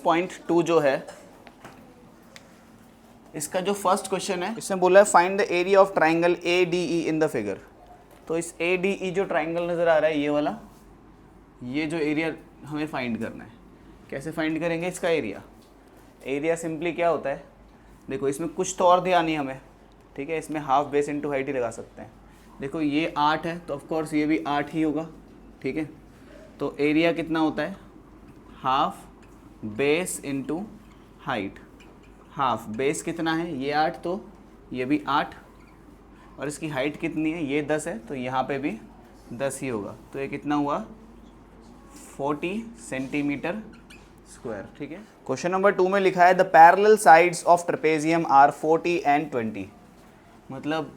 6.2 जो है इसका जो फर्स्ट क्वेश्चन है, इसमें बोला है find the area of triangle A D E in the figure. तो इस ए डी ई जो ट्राइंगल नज़र आ रहा है ये वाला, ये जो एरिया हमें फाइंड करना है। कैसे फाइंड करेंगे इसका एरिया? एरिया सिंपली क्या होता है, देखो इसमें कुछ तो और ध्यान नहीं हमें, ठीक है। इसमें हाफ बेस इंटू हाइट ही लगा सकते हैं। देखो ये 8 है तो ऑफकोर्स ये भी 8 ही होगा, ठीक है। तो एरिया कितना होता है, half base into height. Half base कितना है, ये 8 तो ये भी 8, और इसकी हाइट कितनी है, ये 10 है तो यहाँ पे भी 10 ही होगा। तो ये कितना हुआ, 40 सेंटीमीटर स्क्वायर, ठीक है। क्वेश्चन नंबर 2 में लिखा है the parallel sides of trapezium are 40 and 20। मतलब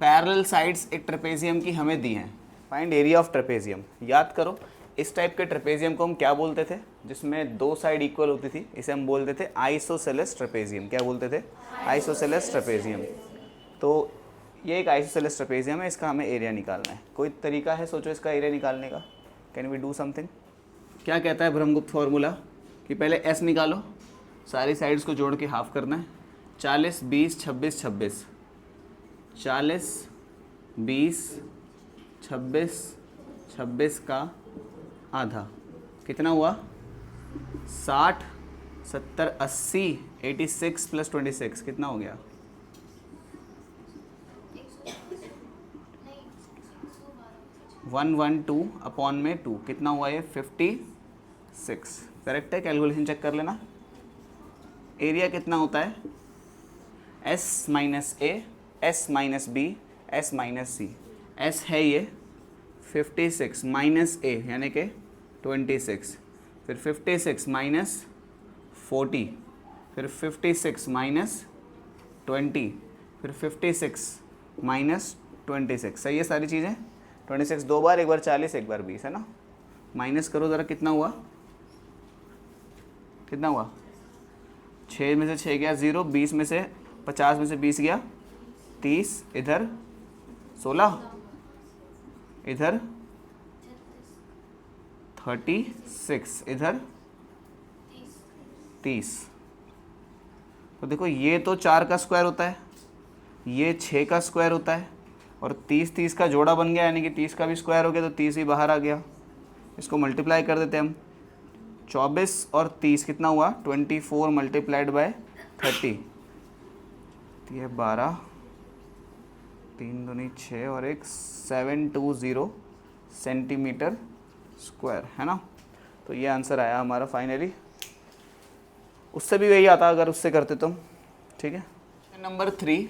पैरेलल साइड्स एक ट्रेपेजियम की हमें दी हैं। Find area of trapezium. याद करो इस टाइप के ट्रेपेजियम को हम क्या बोलते थे, जिसमें दो साइड इक्वल होती थी, इसे हम बोलते थे आइसोसेलेस ट्रेपेजियम। क्या बोलते थे, आइसोसेलेस ट्रेपेजियम। तो ये एक आइसोसेलेस ट्रेपेजियम है, इसका हमें एरिया निकालना है। कोई तरीका है सोचो इसका एरिया निकालने का, कैन वी डू समथिंग? क्या कहता है ब्रह्मगुप्त फॉर्मूला कि पहले एस निकालो, सारी साइड्स को जोड़ के हाफ करना है। 40 20 26 26, 40 20 26 26 का आधा कितना हुआ, 60 70 80 86 प्लस 26 कितना हो गया, 112 अपॉन में 2 कितना हुआ, ये 56। करेक्ट है, कैलकुलेशन चेक कर लेना। एरिया कितना होता है, S minus A, S minus B, S minus C. S है ये 56 माइनस ए यानी कि 26, फिर 56 माइनस 40, फिर 56 माइनस 20, फिर 56 माइनस 26। सही है सारी चीज़ें। 26 दो बार, एक बार 40 एक बार 20 है ना। माइनस करो ज़रा, कितना हुआ, कितना हुआ, 6 में से 6 गया 0, 20 में से 50 में से 20 गया 30, इधर 16, इधर 36, इधर 30। तो देखो ये तो 4 का स्क्वायर होता है, ये 6 का स्क्वायर होता है, और 30 30 का जोड़ा बन गया, यानी कि 30 का भी स्क्वायर हो गया, तो 30 ही बाहर आ गया। इसको मल्टीप्लाई कर देते हैं हम, 24 और 30 कितना हुआ, 24 मल्टीप्लाइड बाय 30, तो ये 12, 3 दूनी 6 और 1 720 सेंटीमीटर स्क्वायर है ना। तो ये आंसर आया हमारा फाइनली। उससे भी वही आता अगर उससे करते तो, ठीक है। नंबर 3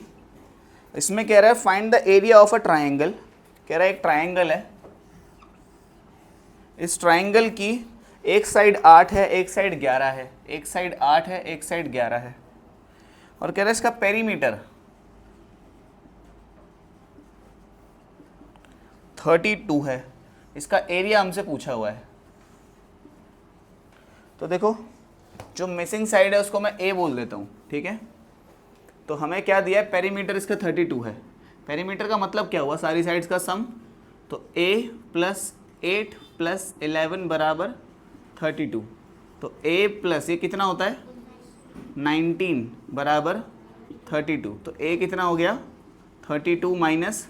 इसमें कह रहा है find the area of a triangle. कह रहा है एक ट्राइंगल है, इस ट्राइंगल की एक साइड 8 है, एक साइड 11 है, एक साइड 8 है, एक साइड 11 है, और कह रहा है इसका पेरीमीटर 32 है। इसका एरिया हमसे पूछा हुआ है। तो देखो जो मिसिंग साइड है उसको मैं ए बोल देता हूँ, ठीक है। तो हमें क्या दिया है, पेरीमीटर इसका 32 है। पेरीमीटर का मतलब क्या हुआ, सारी साइड्स का सम। तो a प्लस 8 प्लस 11 बराबर 32। तो a प्लस ये कितना होता है 19 बराबर 32। तो a कितना हो गया 32 माइनस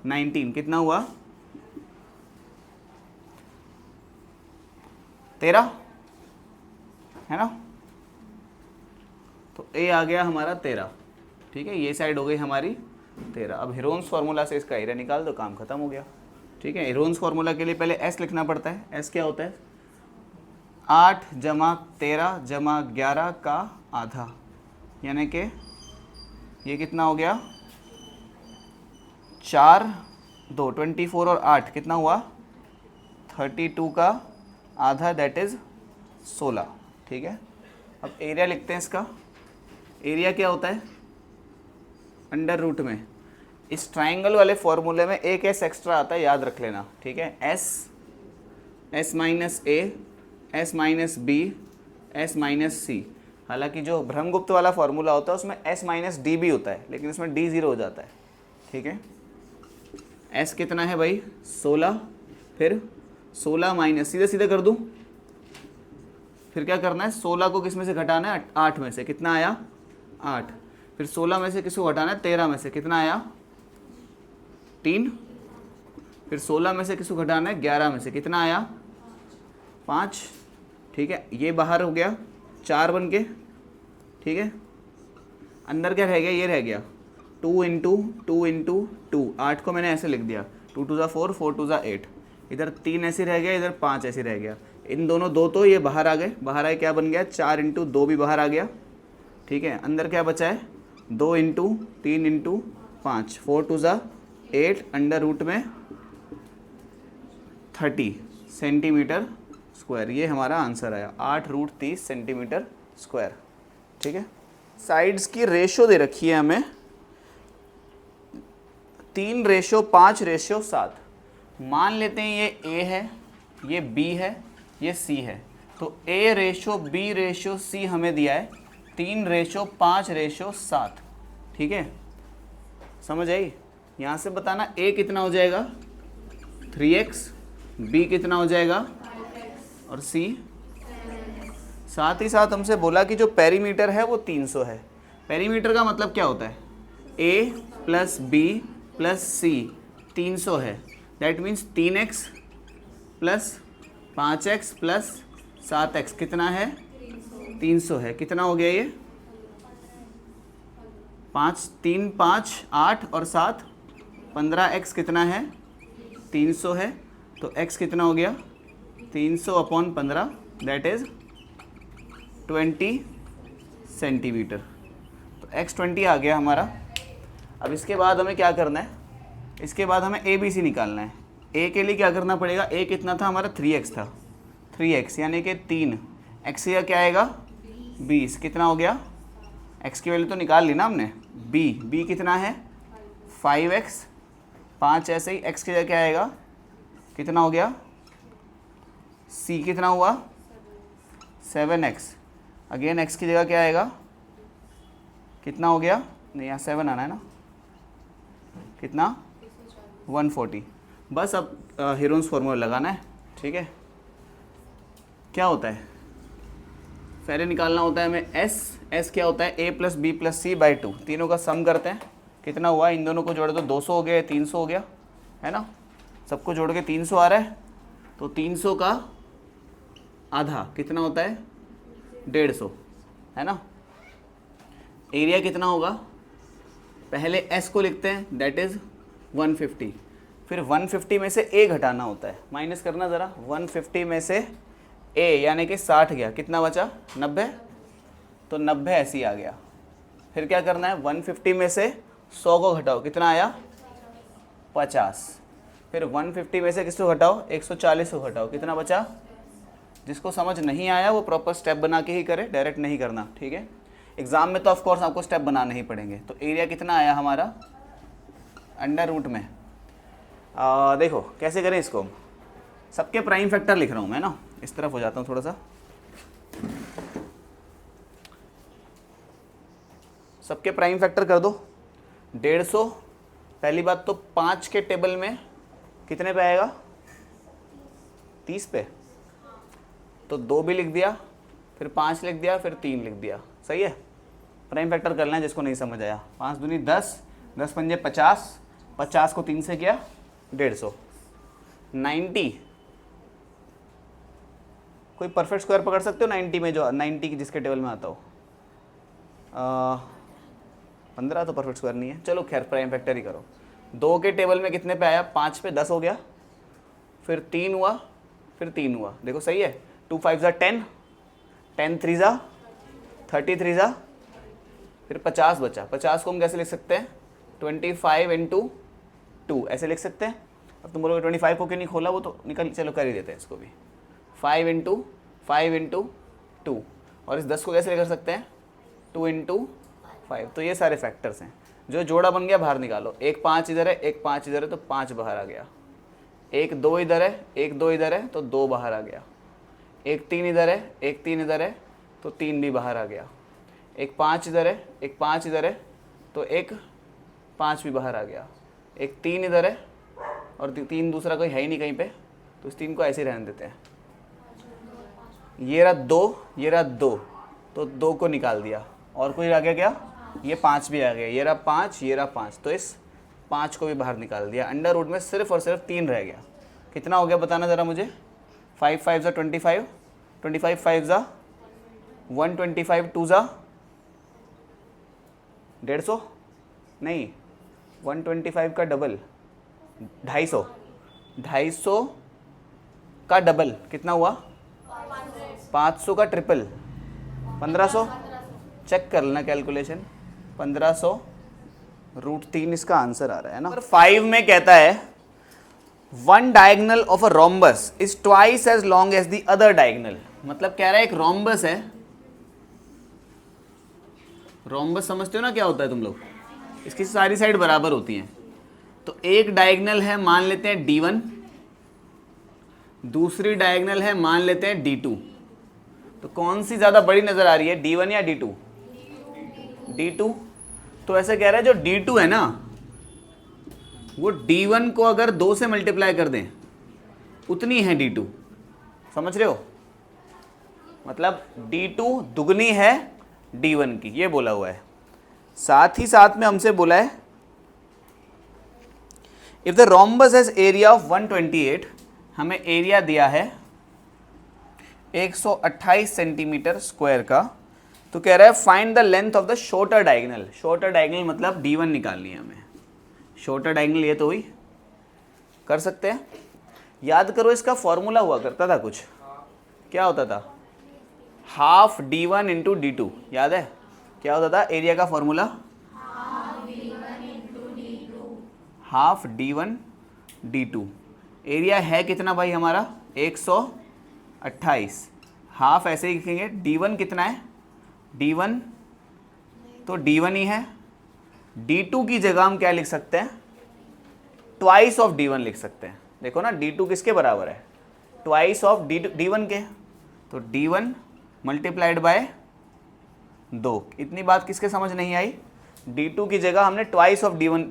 19 कितना हुआ 13 है ना। तो a आ गया हमारा 13, ठीक है। ये साइड हो गई हमारी 13। अब हेरोन्स फार्मूला से इसका एरिया निकाल दो, काम खत्म हो गया, ठीक है। हेरोन्स फार्मूला के लिए पहले s लिखना पड़ता है। s क्या होता है 8 जमा 13 जमा 11 का आधा, यानी कि ये कितना हो गया 4 2 24 और 8 कितना हुआ 32 का आधा, दैट इज़ 16, ठीक है। अब एरिया लिखते हैं इसका। एरिया क्या होता है अंडर रूट में, इस ट्राइंगल वाले फॉर्मूले में एक एस एक्स्ट्रा आता है, याद रख लेना, ठीक है। S minus A, S minus B, S minus C. हालांकि जो ब्रह्मगुप्त वाला फॉर्मूला होता है उसमें एस माइनस डी भी होता है, लेकिन इसमें डी 0 हो जाता है, ठीक है। एस कितना है भाई 16, फिर 16 माइनस सीधे सीधे कर दूं, फिर क्या करना है, 16 को किस में से घटाना है, 8 में से, कितना आया 8। फिर 16 में से किसको घटाना है, 13 में से, कितना आया 3। फिर 16 में से किसको घटाना है, 11 में से, कितना आया 5। ठीक है, ये बाहर हो गया 4 बन के। ठीक है, अंदर क्या रह गया, ये रह गया 2 इंटू 2 इंटू 2। 8 को मैंने ऐसे लिख दिया, 2 2 ज़ा 4, 4 2 ज़ा 8। इधर 3 ऐसे रह गया, इधर 5 ऐसे रह गया। इन दोनों 2 तो ये बाहर आ गए, बाहर आए क्या बन गया, 4 इंटू 2 भी बाहर आ गया। ठीक है, अंदर क्या बचा है, 2 इंटू 3 इंटू 5, 4 2 ज़ा 8 अंडर रूट में 30 सेंटीमीटर स्क्वायर। ये हमारा आंसर आया, 8 रूट 30 सेंटीमीटर स्क्वायर। ठीक है, साइड्स की रेशो दे रखी है हमें 3:5:7। मान लेते हैं ये A है, ये B है, ये C है। तो A:B:C हमें दिया है 3:5:7। ठीक है, समझ आई। यहाँ से बताना A कितना हो जाएगा 3x, B कितना हो जाएगा और C। साथ ही साथ हमसे बोला कि जो पेरीमीटर है वो 300 है। पेरीमीटर का मतलब क्या होता है, A plus B plus C 300 है। That means 3x plus 5x plus 7x कितना है 300 है। कितना हो गया ये 5 3 5 8 और 7 15x कितना है 300 है। तो x कितना हो गया 300/15 दैट इज 20 सेंटीमीटर। तो x 20 आ गया हमारा। अब इसके बाद हमें क्या करना है, इसके बाद हमें ABC निकालना है। A के लिए क्या करना पड़ेगा, A कितना था हमारा 3x था, 3x यानी कि 3 x का क्या आएगा 20। कितना हो गया, x की वैल्यू तो निकाल ली ना हमने। B कितना है 5x, 5 ऐसे ही x की जगह क्या आएगा, कितना हो गया C कितना हुआ 7x। अगेन x की जगह क्या आएगा, कितना हो गया, नहीं यहाँ 7 आना है ना, कितना 140। बस अब हीरोन्स फार्मूला लगाना है। ठीक है, क्या होता है, पहले निकालना होता है हमें S क्या होता है A plus B plus C/2। तीनों का सम करते हैं, कितना हुआ, इन दोनों को जोड़े तो 200 हो गया, 300 हो गया है ना, सबको जोड़ के 300 आ रहा है। तो 300 का आधा कितना होता है 150 है ना। एरिया कितना होगा, पहले S को लिखते हैं दैट इज़ 150। फिर 150 में से A घटाना होता है, माइनस करना ज़रा। 150 में से A यानी कि 60 गया, कितना बचा 90। तो 90 ऐसे ही आ गया। फिर क्या करना है, 150 में से 100 को घटाओ, कितना आया 50। फिर 150 में से किसको घटाओ 140 को घटाओ, कितना बचा। जिसको समझ नहीं आया वो प्रॉपर स्टेप बना के ही करे, डायरेक्ट नहीं करना। ठीक है, एग्जाम में तो ऑफ कोर्स आपको स्टेप बनाने ही पड़ेंगे। तो एरिया कितना आया हमारा अंडर रूट में, देखो कैसे करें इसको, सबके प्राइम फैक्टर लिख रहा हूँ मैं ना, इस तरफ हो जाता हूँ थोड़ा सा। सबके प्राइम फैक्टर कर दो 150। पहली बात तो 5 के टेबल में कितने पे आएगा 30 पे, तो 2 भी लिख दिया, फिर 5 लिख दिया, फिर 3 लिख दिया। सही है, प्राइम फैक्टर करना है जिसको नहीं समझ आया। 5 दूनी 10, 10 पंजे 50, 50 को 3 से किया 150। 90, कोई परफेक्ट स्क्वायर पकड़ सकते हो 90 में, जो 90 की जिसके टेबल में आता हो। 15 तो परफेक्ट स्क्वायर नहीं है, चलो खैर प्राइम फैक्टर ही करो। 2 के टेबल में कितने पे आया 5 पे 10 हो गया, फिर 3 हुआ, फिर 3 हुआ। देखो सही है, 2 5 ज़ा 10, 10 3 ज़ा 33 ज़ा, फिर 50 बचा। 50 को हम कैसे लिख सकते हैं 25 इंटू 2 ऐसे लिख सकते हैं। अब तुम बोलोगे 25 को क्यों नहीं खोला, वो तो निकल, चलो कर ही देते हैं इसको भी। 5 इंटू 2, और इस 10 को कैसे कर सकते हैं 2 इंटू 5। तो ये सारे फैक्टर्स हैं। जो जोड़ा बन गया बाहर निकालो, एक 5 इधर है, एक 5 इधर है, तो 5 बाहर आ गया। एक 2 इधर है, एक 2 इधर है, तो 2 बाहर आ गया। एक 3 इधर है, एक 3 इधर है, तो 3 भी बाहर आ गया। एक 5 इधर है, एक 5 इधर है, तो एक 5 भी बाहर आ गया। एक 3 इधर है और 3 दूसरा कोई है ही नहीं कहीं पे, तो इस 3 को ऐसे ही रहने देते हैं। ये रहा 2, ये रहा 2, तो 2 को निकाल दिया, और कोई आ गया क्या, ये 5 भी आ गया, ये रहा 5, ये रहा 5, तो इस 5 को भी बाहर निकाल दिया। अंडर रूट में सिर्फ और सिर्फ 3 रह गया। कितना हो गया बताना ज़रा मुझे। 5 5 ज़ा 25, 25 5 ज़ा 125, 2 ज़ा 150, नहीं 125 का डबल 250, 250 का डबल कितना हुआ, 500 का ट्रिपल 1500, चेक कर लेना कैलकुलेशन, 1500 √3 इसका आंसर आ रहा है ना। नंबर 5 में कहता है one diagonal of a rhombus is twice as long as the other diagonal. मतलब कह रहा है एक रोम्बस है, रोम्बस समझते हो ना क्या होता है तुम लोग, इसकी सारी साइड बराबर होती हैं। तो एक डायगनल है मान लेते हैं D1, दूसरी डायगनल है मान लेते हैं D2, तो कौन सी ज़्यादा बड़ी नज़र आ रही है, D1 या D2? D2। तो ऐसे कह रहा है जो D2 है ना वो D1 को अगर 2 से मल्टीप्लाई कर दें उतनी है D2, समझ रहे हो, मतलब D2 दुगनी है D1 की, ये बोला हुआ है। साथ ही साथ में हमसे बोला है if the rhombus has area of 128, हमें एरिया दिया है 128 सेंटीमीटर स्क्वायर का, तो कह रहा है find the length of the shorter diagonal. Shorter diagonal मतलब D1 निकालनी है हमें, शॉर्टर डायगनल ये तो हुई, कर सकते हैं। याद करो इसका फॉर्मूला हुआ करता था कुछ, क्या होता था, हाफ D1 इंटू D2, याद है क्या होता था एरिया का formula, half D1 D2। Area है कितना भाई हमारा 128, हाफ ऐसे ही लिखेंगे। D1 कितना है, D1 तो D1 ही है, D2 की जगह हम क्या लिख सकते हैं, ट्वाइस ऑफ D1 लिख सकते हैं। देखो ना D2 किसके बराबर है, ट्वाइस ऑफ D1 के, तो D1 मल्टीप्लाइड बाय 2। इतनी बात किसके समझ नहीं आई, D2 की जगह हमने ट्वाइस ऑफ D1,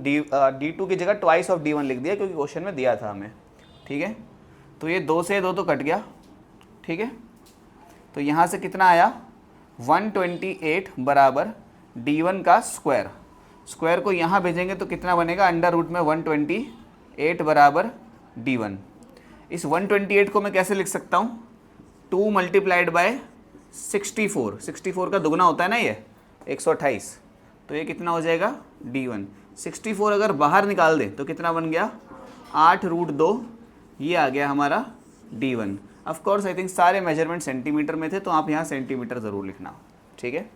D2 की जगह ट्वाइस ऑफ D1 लिख दिया क्योंकि क्वेश्चन में दिया था हमें, ठीक है। तो ये 2 से 2 तो कट गया, ठीक है। तो यहाँ से कितना आया 128 बराबर D1 का स्क्वायर, स्क्वायर को यहाँ भेजेंगे तो कितना बनेगा, अंडर रूट में 128 बराबर D1। इस 128 को मैं कैसे लिख सकता हूँ, 2 मल्टीप्लाइड बाय 64, 64 का दुगना होता है ना ये 128, तो ये कितना हो जाएगा D1। 64 अगर बाहर निकाल दें तो कितना बन गया 8√2, ये आ गया हमारा D1। Of course I think सारे मेजरमेंट सेंटीमीटर में थे, तो आप यहाँ सेंटीमीटर ज़रूर लिखना, ठीक है।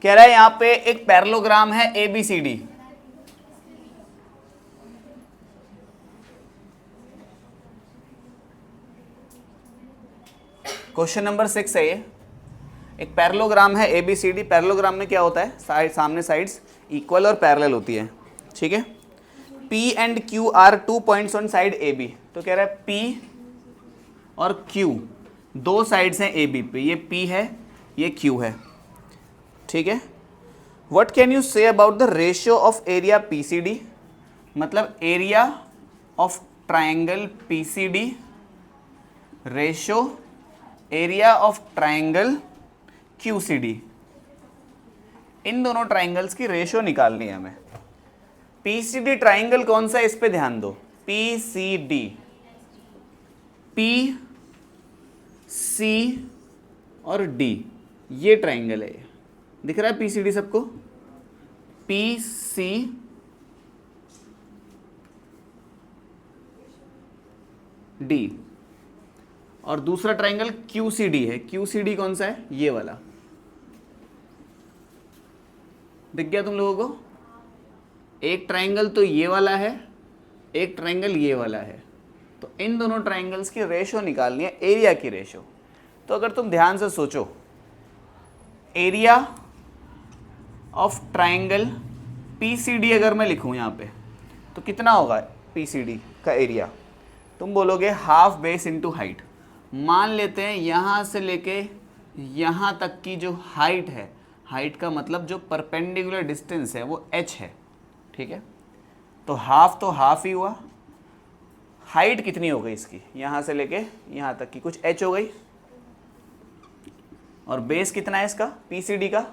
कह रहा है यहाँ पे एक पैरेललोग्राम है ABCD, क्वेश्चन नंबर 6 है ये। एक पैरेललोग्राम है ABCD, पैरेललोग्राम में क्या होता है, साइड सामने साइड्स इक्वल और पैरेलल होती है, ठीक है। P and Q are 2 points on side AB, तो कह रहा है P और Q 2 साइड्स हैं AB पे, ये P है ये Q है, ठीक है। What can you say about the ratio of area PCD, मतलब area of triangle PCD ratio area of triangle QCD, इन दोनों ट्राइंगल्स की रेशियो निकालनी है हमें। PCD ट्राइंगल कौन सा है इस पे ध्यान दो, PCD, P C और D ये ट्राइंगल है, दिख रहा है PCD सबको, PC D, और दूसरा ट्राइंगल QCD है, QCD कौन सा है, ये वाला, दिख गया तुम लोगों को। एक ट्राइंगल तो ये वाला है, एक ट्राइंगल ये वाला है, तो इन दोनों ट्राइंगल्स की रेशो निकालनी है, एरिया की रेशो। तो अगर तुम ध्यान से सोचो, एरिया ऑफ ट्राइंगल PCD अगर मैं लिखूं यहाँ पे तो कितना होगा PCD का एरिया, तुम बोलोगे हाफ बेस इंटू हाइट। मान लेते हैं यहाँ से लेके यहाँ तक की जो हाइट है, हाइट का मतलब जो परपेंडिकुलर डिस्टेंस है वो h है, ठीक है। तो हाफ ही हुआ, हाइट कितनी हो गई इसकी, यहाँ से लेके यहाँ तक की कुछ h हो गई, और बेस कितना है इसका PCD का,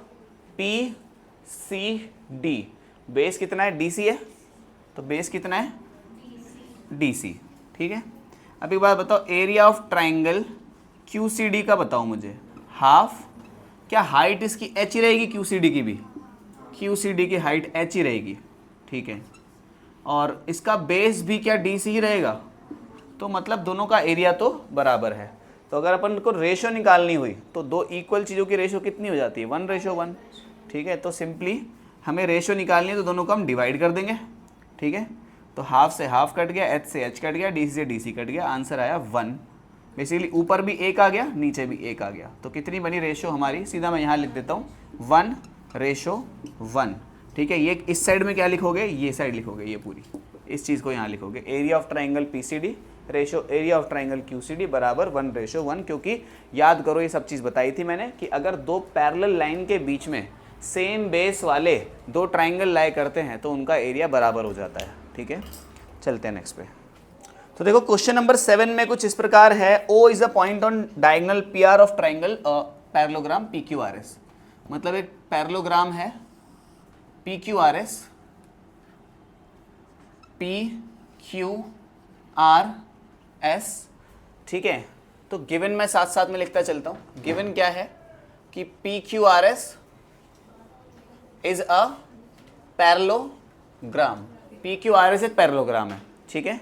PCD बेस कितना है DC है, तो बेस कितना है DC, ठीक है। अब एक बात बताओ, एरिया ऑफ ट्राइंगल QCD का बताओ मुझे, हाफ, क्या हाइट इसकी h ही रहेगी QCD की भी, QCD की हाइट h ही रहेगी, ठीक है, और इसका बेस भी क्या DC ही रहेगा, तो मतलब दोनों का एरिया तो बराबर है। तो अगर अपन को रेशो निकालनी हुई तो दो इक्वल चीज़ों की रेशो कितनी हो जाती है 1:1, ठीक है। तो सिंपली हमें रेशो निकालनी है तो दोनों को हम डिवाइड कर देंगे, ठीक है। तो हाफ से हाफ कट गया, h से h कट गया, DC से DC कट गया, आंसर आया 1। बेसिकली ऊपर भी 1 आ गया, नीचे भी 1 आ गया, तो कितनी बनी रेशो हमारी, सीधा मैं यहाँ लिख देता हूँ 1:1, ठीक है। ये इस साइड में क्या लिखोगे, ये साइड लिखोगे, ये पूरी इस चीज़ को यहाँ लिखोगे, area of triangle PCD ratio area of triangle QCD बराबर 1:1, क्योंकि याद करो ये सब चीज़ बताई थी मैंने कि अगर दो पैरेलल लाइन के बीच में सेम बेस वाले दो ट्राइंगल लाई करते हैं तो उनका एरिया बराबर हो जाता है, ठीक है। चलते हैं नेक्स्ट पे। तो देखो क्वेश्चन नंबर 7 में कुछ इस प्रकार है, O is a point on diagonal PR of triangle parallelogram PQRS। मतलब एक पैरेललोग्राम है PQRS, PQRS, ठीक है। तो गिवन मैं साथ साथ में लिखता चलता हूँ, गिवन क्या है कि PQRS is a parallelogram, PQRS एक पैरेललोग्राम है, ठीक है।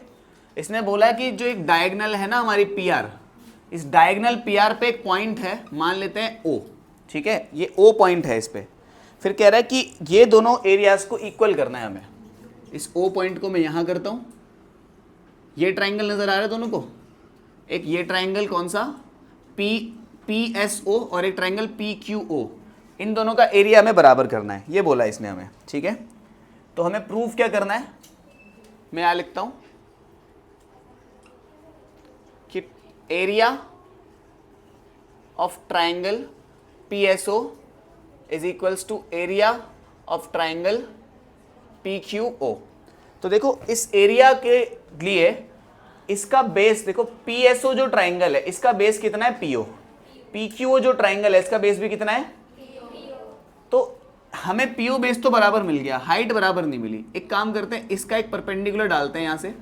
इसने बोला कि जो एक डायगोनल है ना हमारी PR, इस डायगोनल PR पे एक पॉइंट है, मान लेते हैं O, ठीक है, ये O पॉइंट है इस पे। फिर कह रहा है कि ये दोनों एरियाज को इक्वल करना है हमें। इस O पॉइंट को मैं यहाँ करता हूँ, ये ट्राइंगल नजर आ रहा है दोनों को, एक ये ट्राइंगल कौन सा PSO और एक ट्राइंगल PQO, इन दोनों का एरिया हमें बराबर करना है, ये बोला इसने हमें, ठीक है। तो हमें प्रूफ क्या करना है, मैं यहाँ लिखता हूँ कि area of triangle PSO is equals to area of triangle PQO। तो देखो इस एरिया के लिए इसका बेस देखो, PSO जो ट्राइंगल है इसका बेस कितना है PO, PQO जो ट्राइंगल है इसका बेस भी कितना है, तो हमें PO बेस तो बराबर मिल गया, हाइट बराबर नहीं मिली। एक काम करते हैं, इसका एक परपेंडिकुलर डालते हैं यहाँ से,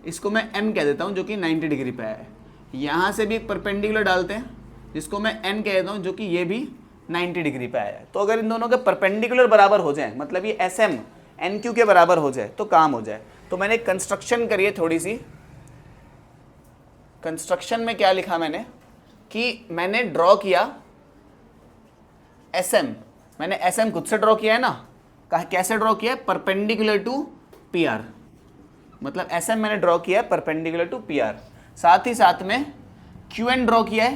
इसको मैं M कह देता हूँ जो कि 90 डिग्री पे है, यहाँ से भी एक परपेंडिकुलर डालते हैं जिसको मैं N कह देता हूँ जो कि ये भी 90 डिग्री पे आया है। तो अगर इन दोनों के परपेंडिकुलर बराबर हो जाए, मतलब ये SM NQ के बराबर हो जाए तो काम हो जाए। तो मैंने कंस्ट्रक्शन करी है थोड़ी सी, कंस्ट्रक्शन में क्या लिखा मैंने कि मैंने ड्रॉ किया SM, मैंने SM खुद से ड्रॉ किया है ना, कैसे ड्रॉ किया है, परपेंडिकुलर टू PR, मतलब SM मैंने ड्रॉ किया है परपेंडिकुलर टू PR। साथ ही साथ में QN ड्रॉ किया है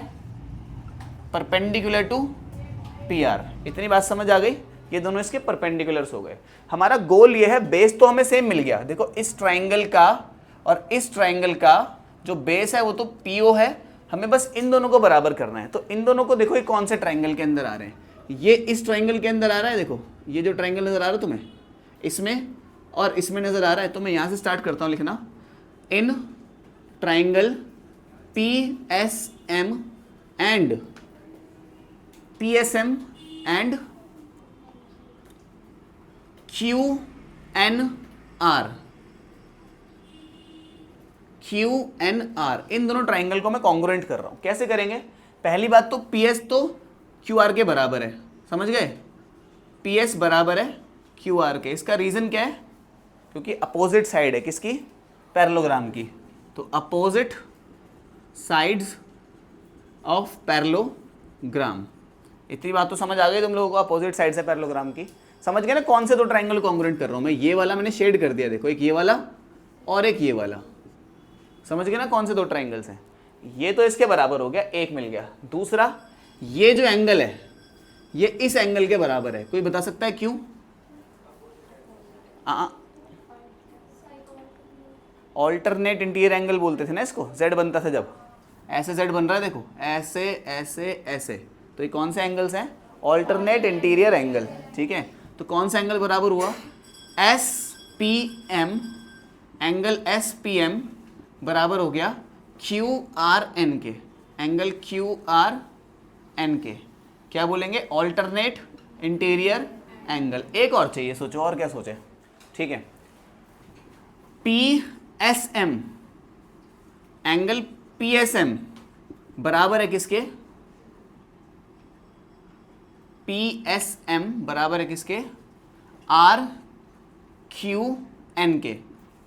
परपेंडिकुलर टू PR। इतनी बात समझ आ गई, ये दोनों इसके परपेंडिकुलर्स हो गए। हमारा गोल ये है, बेस तो हमें सेम मिल गया, देखो इस ट्राइंगल का और इस ट्राइंगल का जो बेस है वो तो PO है, हमें बस इन दोनों को बराबर करना है। तो इन दोनों को देखो ये कौन से ट्राइंगल के अंदर आ रहे हैं, ये इस ट्राइंगल के अंदर आ रहा है, देखो ये जो ट्राइंगल नजर आ रहा है तुम्हें, इसमें और इसमें नजर आ रहा है। तो मैं यहाँ से स्टार्ट करता हूँ लिखना, in triangle PSM and PSM and QNR, इन दोनों ट्राइंगल को मैं कॉन्ग्रुएंट कर रहा हूं। कैसे करेंगे, पहली बात तो PS तो QR के बराबर है, समझ गए, PS बराबर है QR के। इसका रीजन क्या है, क्योंकि अपोजिट साइड है किसकी, पैरेललोग्राम की, तो अपोजिट साइड्स ऑफ पैरेललोग्राम। इतनी बात तो समझ आ गई तुम लोगों को, अपोजिट साइड से पैरेललोग्राम की। समझ गए ना कौन से दो ट्राइंगल कॉन्ग्रुएंट कर रहा हूं मैं, ये वाला मैंने शेड कर दिया, देखो एक ये वाला और एक ये वाला, समझ गए ना कौन से दो ट्राइंगल्स हैं। ये तो इसके बराबर हो गया, एक मिल गया। दूसरा, ये जो एंगल है ये इस एंगल के बराबर है, कोई बता सकता है क्यों? ऑल्टरनेट इंटीरियर एंगल बोलते थे ना इसको, Z बनता था जब, ऐसे Z बन रहा है देखो, ऐसे ऐसे ऐसे, तो ये कौन से एंगल्स हैं, ऑल्टरनेट इंटीरियर एंगल, ठीक है। तो कौन सा एंगल बराबर हुआ, SPM, एंगल SPM बराबर हो गया QRN के, एंगल QRN के। क्या बोलेंगे, ऑल्टरनेट इंटीरियर एंगल। एक और चाहिए, सोचो और क्या सोचे, ठीक है। PSM, एंगल PSM बराबर है किसके, PSM बराबर है किसके, RQN के,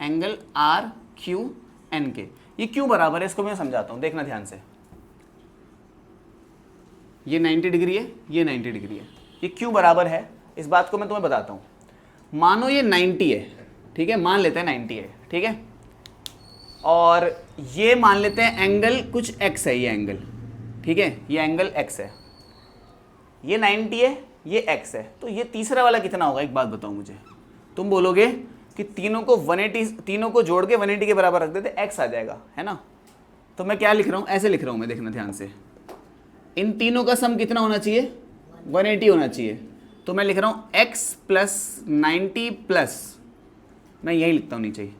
एंगल RQN के। ये क्यों बराबर है इसको मैं समझाता हूं, देखना ध्यान से। ये 90 डिग्री है, ये 90 डिग्री है, ये क्यों बराबर है इस बात को मैं तुम्हें बताता हूं। मानो ये 90 है, ठीक है, मान लेते हैं 90 है, ठीक है, और ये मान लेते हैं एंगल कुछ x है, ये एंगल, ठीक है, ये एंगल x है, ये 90 है, ये x है, तो ये तीसरा वाला कितना होगा, एक बात बताओ मुझे। तुम बोलोगे कि तीनों को 180, तीनों को जोड़ के 180 के बराबर रख देते, x आ जाएगा, है ना। तो मैं क्या लिख रहा हूं, ऐसे लिख रहा हूं मैं, देखना ध्यान से। इन तीनों का सम कितना होना चाहिए, 180 होना चाहिए। तो मैं लिख रहा हूं x प्लस 90 प्लस, मैं यही लिखता हूं नीचे ही।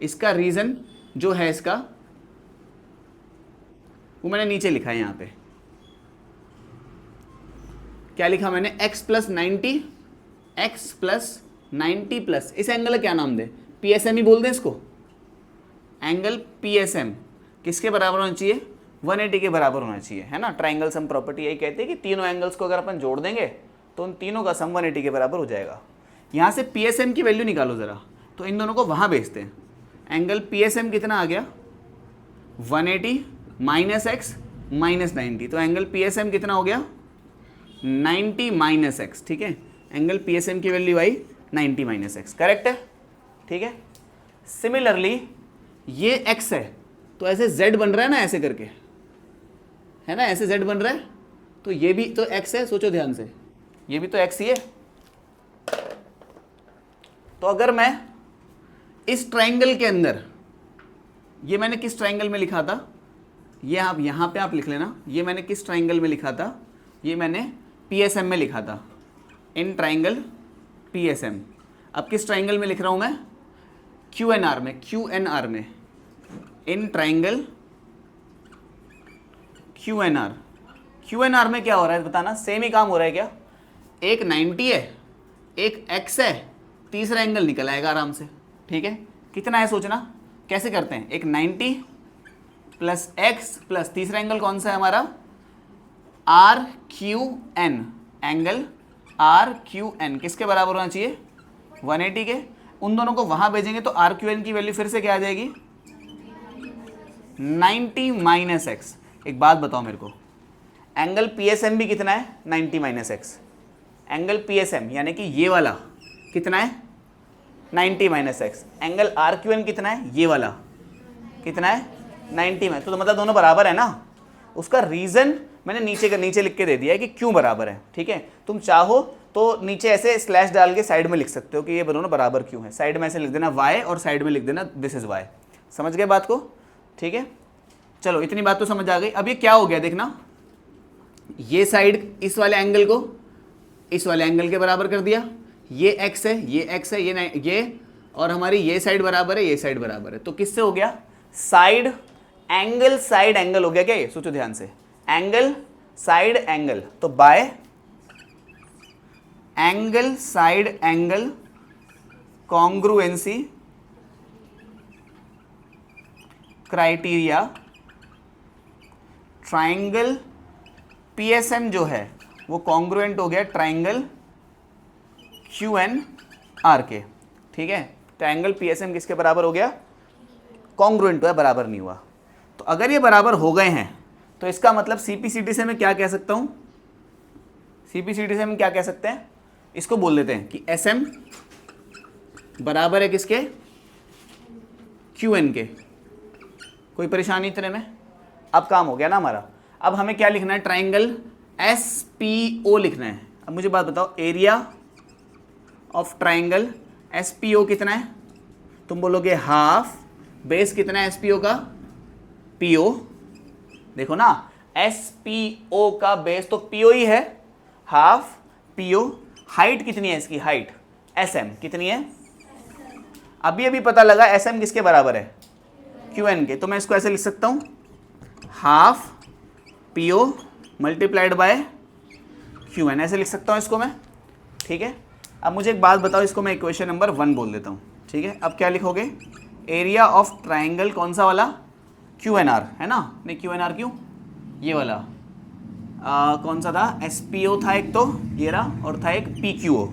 इसका रीजन जो है इसका वो मैंने नीचे लिखा है, यहां पे क्या लिखा मैंने, x plus 90, x plus 90 plus, इस एंगल का क्या नाम दे, PSM ही बोल दे इसको। एंगल PSM किसके बराबर होना चाहिए, 180 के बराबर होना चाहिए, है ना। ट्राइंगल सम प्रॉपर्टी यही कहती है कि तीनों एंगल्स को अगर अपन जोड़ देंगे तो उन तीनों का सम 180 के बराबर हो जाएगा। यहाँ से PSM की वैल्यू निकालो ज़रा, तो इन दोनों को वहाँ भेजते हैं। एंगल PSM कितना आ गया, 180 माइनस एक्स माइनस 90, तो एंगल PSM कितना हो गया, 90 माइनस एक्स, ठीक है। एंगल PSM की वैल्यू आई 90 माइनस एक्स, करेक्ट है, ठीक है। सिमिलरली ये x है, तो ऐसे z बन रहा है ना, ऐसे करके, है ना, ऐसे z बन रहा है, तो ये भी तो x है, सोचो ध्यान से, ये भी तो x ही है। तो अगर मैं इस ट्राइंगल के अंदर, ये मैंने किस ट्राइंगल में लिखा था, ये आप यहाँ पे आप लिख लेना, ये मैंने किस ट्राइंगल में लिखा था, ये मैंने PSM में लिखा था, इन ट्राइंगल PSM। अब किस ट्राइंगल में लिख रहा हूँ मैं, QNR में, QNR में, इन ट्राइंगल QNR। QNR में क्या हो रहा है बताना, सेम ही काम हो रहा है क्या, एक 90 है, एक x है, तीसरा एंगल निकल आएगा आराम से, ठीक है। कितना है सोचना, कैसे करते हैं, एक 90 प्लस x प्लस तीसरा एंगल कौन सा है हमारा, RQN, एंगल RQN किसके बराबर होना चाहिए, 180 के। उन दोनों को वहां भेजेंगे तो RQN की वैल्यू फिर से क्या आ जाएगी, 90 माइनस एक्स। एक बात बताओ मेरे को, एंगल PSM भी कितना है, 90 माइनस एक्स। एंगल PSM यानी कि ये वाला कितना है, 90 माइनस एक्स। एंगल RQN कितना है, ये वाला कितना है, 90 में। तो मतलब दोनों बराबर है ना। उसका रीजन मैंने नीचे लिख के दे दिया है कि क्यों बराबर है, ठीक है। तुम चाहो तो नीचे ऐसे स्लैश डाल के साइड में लिख सकते हो कि ये दोनों बराबर क्यों है। साइड में ऐसे लिख देना y और साइड में लिख देना दिस इज y। समझ गए बात को, ठीक है। चलो इतनी बात तो समझ आ गई। अब ये क्या हो गया देखना, ये साइड इस वाले एंगल को इस वाले एंगल के बराबर कर दिया, ये x है, ये x है, ये और हमारी ये साइड बराबर है, ये साइड बराबर है। तो किससे हो गया, साइड एंगल हो गया क्या ये, सोचो ध्यान से, एंगल साइड एंगल। तो bye angle side angle congruency criteria, triangle PSM जो है वो कॉन्ग्रुएंट हो गया ट्राइंगल QNR के, ठीक है। ट्राइंगल PSM किसके बराबर हो गया, कॉन्ग्रुएंट हुआ, बराबर नहीं हुआ। तो अगर ये बराबर हो गए हैं तो इसका मतलब CPCT से मैं क्या कह सकता हूं, CPCT से हम क्या कह सकते हैं, इसको बोल देते हैं कि SM बराबर है किसके, QN के। कोई परेशानी इतने में, अब काम हो गया ना हमारा। अब हमें क्या लिखना है, ट्राइंगल SPO लिखना है। अब मुझे बात बताओ, एरिया ऑफ ट्राइंगल SPO कितना है, तुम बोलोगे हाफ, बेस कितना है SPO का, PO। देखो ना, SPO का बेस तो PO ही है, हाफ PO। हाइट कितनी है इसकी, हाइट SM कितनी है, अभी पता लगा SM किसके बराबर है, QN के। तो मैं इसको ऐसे लिख सकता हूं, half PO multiplied by Q N, ऐसे लिख सकता हूँ इसको मैं, ठीक है। अब मुझे एक बात बताओ, इसको मैं इक्वेशन नंबर 1 बोल देता हूँ, ठीक है। अब क्या लिखोगे, एरिया ऑफ ट्राइंगल कौन सा वाला, क्यू एन आर है ना, नहीं क्यू एन आर क्यों, ये वाला कौन सा था, एस पी ओ था एक, तो ये रहा, और था एक P Q O,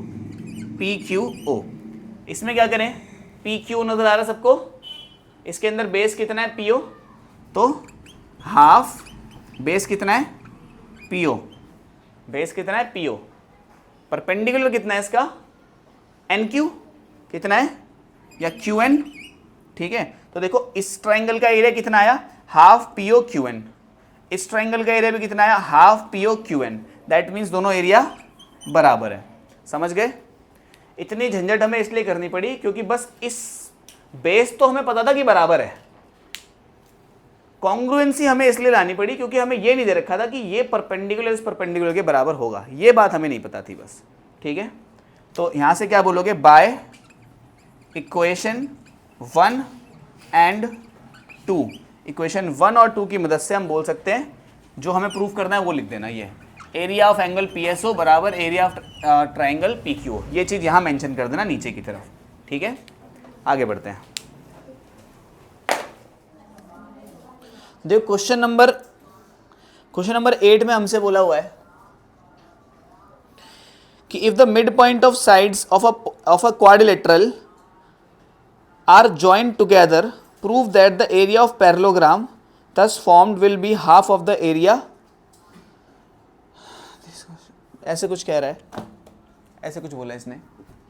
P Q O. इसमें क्या करें, पी क्यू नजर आ रहा है सबको, इसके अंदर बेस कितना है पी ओ, तो हाफ बेस कितना है पी ओ, बेस कितना है पी ओ, परपेंडिकुलर कितना है इसका एन क्यू कितना है, या क्यू एन, ठीक है। तो देखो इस ट्राइंगल का एरिया कितना आया, half P O Q N, इस ट्राइंगल का एरिया भी कितना आया, half P O Q N, that means दोनों एरिया बराबर है। समझ गए, इतनी झंझट हमें इसलिए करनी पड़ी क्योंकि बस इस बेस तो हमें पता था कि बराबर है, कॉन्ग्रुएंसी हमें इसलिए लानी पड़ी क्योंकि हमें ये नहीं दे रखा था कि ये परपेंडिकुलर इस परपेंडिकुलर के बराबर होगा, ये बात हमें नहीं पता थी बस, ठीक है। तो यहां से क्या बोलोगे, बाय इक्वेशन 1 एंड 2, इक्वेशन 1 और 2 की मदद से हम बोल सकते हैं, जो हमें प्रूफ करना है वो लिख देना, ये area of angle P S O बराबर area of triangle P Q O, ये चीज़ यहाँ मेंशन कर देना नीचे की तरफ, ठीक है। आगे बढ़ते हैं, देखो क्वेश्चन नंबर 8 में हमसे बोला हुआ है कि if the mid point of sides of a quadrilateral are joined together prove that the area of parallelogram thus formed will be half of the area, ऐसे कुछ कह रहा है, ऐसे कुछ बोला इसने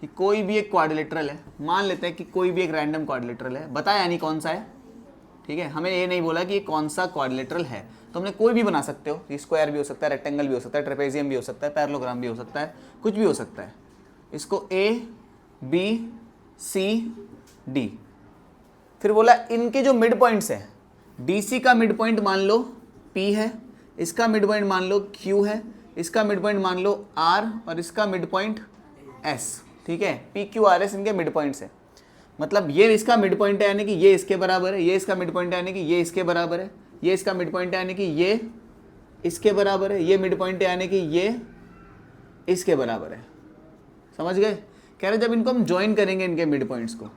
कि कोई भी एक क्वाड्रिलेटरल है, मान लेते हैं कि कोई भी एक रैंडम क्वाड्रिलेटरल है, बताया यानी कौन सा है, ठीक है। हमें ये नहीं बोला कि ये कौन सा क्वाड्रिलेटरल है, तो हमने कोई भी बना सकते हो, स्क्वायर भी हो सकता है, रेक्टेंगल भी हो सकता है, ट्रेपेजियम भी हो सकता है, पैरेललोग्राम भी हो सकता है, कुछ भी हो सकता है। इसको ए बी सी डी, फिर बोला इनके जो मिड पॉइंट्स है, DC का मिड पॉइंट मान लो P है, इसका मिड पॉइंट मान लो Q है, इसका मिड पॉइंट मान लो R, और इसका मिड पॉइंट S, ठीक है। PQRS इनके मिड पॉइंट्स है, मतलब ये इसका मिड पॉइंट है यानी कि ये इसके बराबर है, ये इसका मिड पॉइंट है यानी कि ये इसके बराबर है, ये इसका मिड पॉइंट है यानी कि ये इसके बराबर है, ये मिड पॉइंट है यानी कि ये इसके बराबर है। समझ गए, कह रहे जब इनको हम ज्वाइन करेंगे इनके मिड पॉइंट्स को,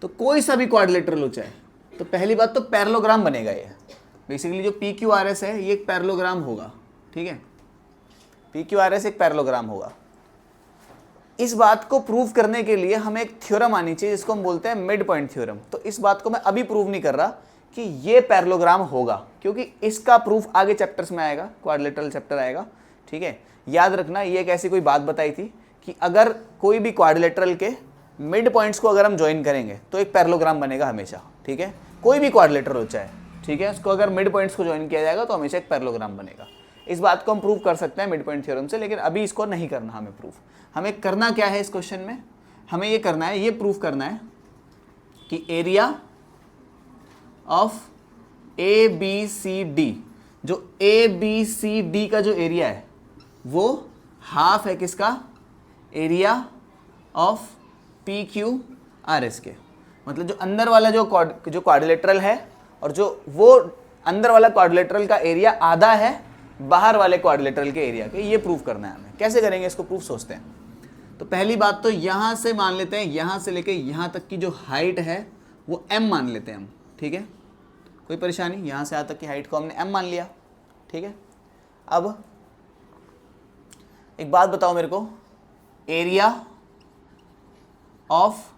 तो कोई सा भी क्वाड्रिलेटरल हो चाहे, तो पहली बात तो पैरेललोग्राम बनेगा, ये बेसिकली जो PQRS है ये एक पैरेललोग्राम होगा, ठीक है। PQRS एक पैरेललोग्राम होगा। इस बात को प्रूव करने के लिए हमें एक थ्योरम आनी चाहिए जिसको हम बोलते हैं मिड पॉइंट थ्योरम। तो इस बात को मैं अभी प्रूव नहीं कर रहा कि ये पैरेललोग्राम होगा, क्योंकि इसका प्रूफ आगे चैप्टर्स में आएगा, क्वाड्रिलेटरल चैप्टर आएगा, ठीक है। याद रखना, ये एक ऐसी कोई बात बताई थी कि अगर कोई भी क्वाड्रिलेटरल के मिड पॉइंट्स को अगर हम ज्वाइन करेंगे तो एक पैरेललोग्राम बनेगा हमेशा, ठीक है। कोई भी क्वाड्रिलेटरल हो चाहे, ठीक है, उसको अगर मिड पॉइंट्स को ज्वाइन किया जाएगा तो हमेशा एक पैरेललोग्राम बनेगा। इस बात को हम प्रूव कर सकते हैं मिड पॉइंट थ्योरम से, लेकिन अभी इसको नहीं करना हमें प्रूफ। हमें करना क्या है इस क्वेश्चन में, हमें ये करना है, ये प्रूफ करना है कि एरिया ऑफ ABCD, जो ABCD का जो एरिया है वो हाफ है किसका, एरिया ऑफ PQRS के। मतलब जो अंदर वाला जो क्वाड्रिलेटरल है, और जो वो अंदर वाला क्वाड्रिलेटरल का एरिया आधा है बाहर वाले क्वाड्रिलेटरल के एरिया के, ये प्रूफ करना है हमें। कैसे करेंगे इसको प्रूफ, सोचते हैं। तो पहली बात तो यहाँ से मान लेते हैं, यहाँ से लेके यहाँ तक की जो हाइट है वो m मान लेते हैं हम, ठीक है, कोई परेशानी। यहाँ से यहाँ तक की हाइट को हमने m मान लिया, ठीक है। अब एक बात बताओ मेरे को, एरिया ऑफ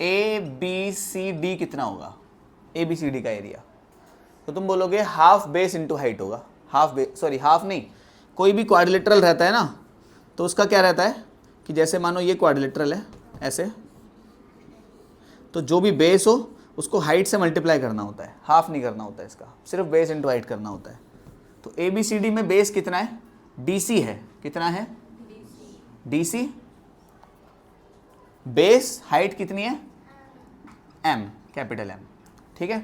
ABCD कितना होगा, ABCD का एरिया, तो तुम बोलोगे हाफ बेस इंटू हाइट होगा, हाफ नहीं, कोई भी क्वाड्रिलेटरल रहता है ना, तो उसका क्या रहता है कि जैसे मानो ये क्वाड्रिलेटरल है ऐसे, तो जो भी बेस हो उसको हाइट से मल्टीप्लाई करना होता है, हाफ नहीं करना होता है इसका, सिर्फ बेस इंटू हाइट करना होता है। तो ABCD में बेस कितना है, DC है, कितना है DC, बेस हाइट कितनी है M, कैपिटल M, ठीक है।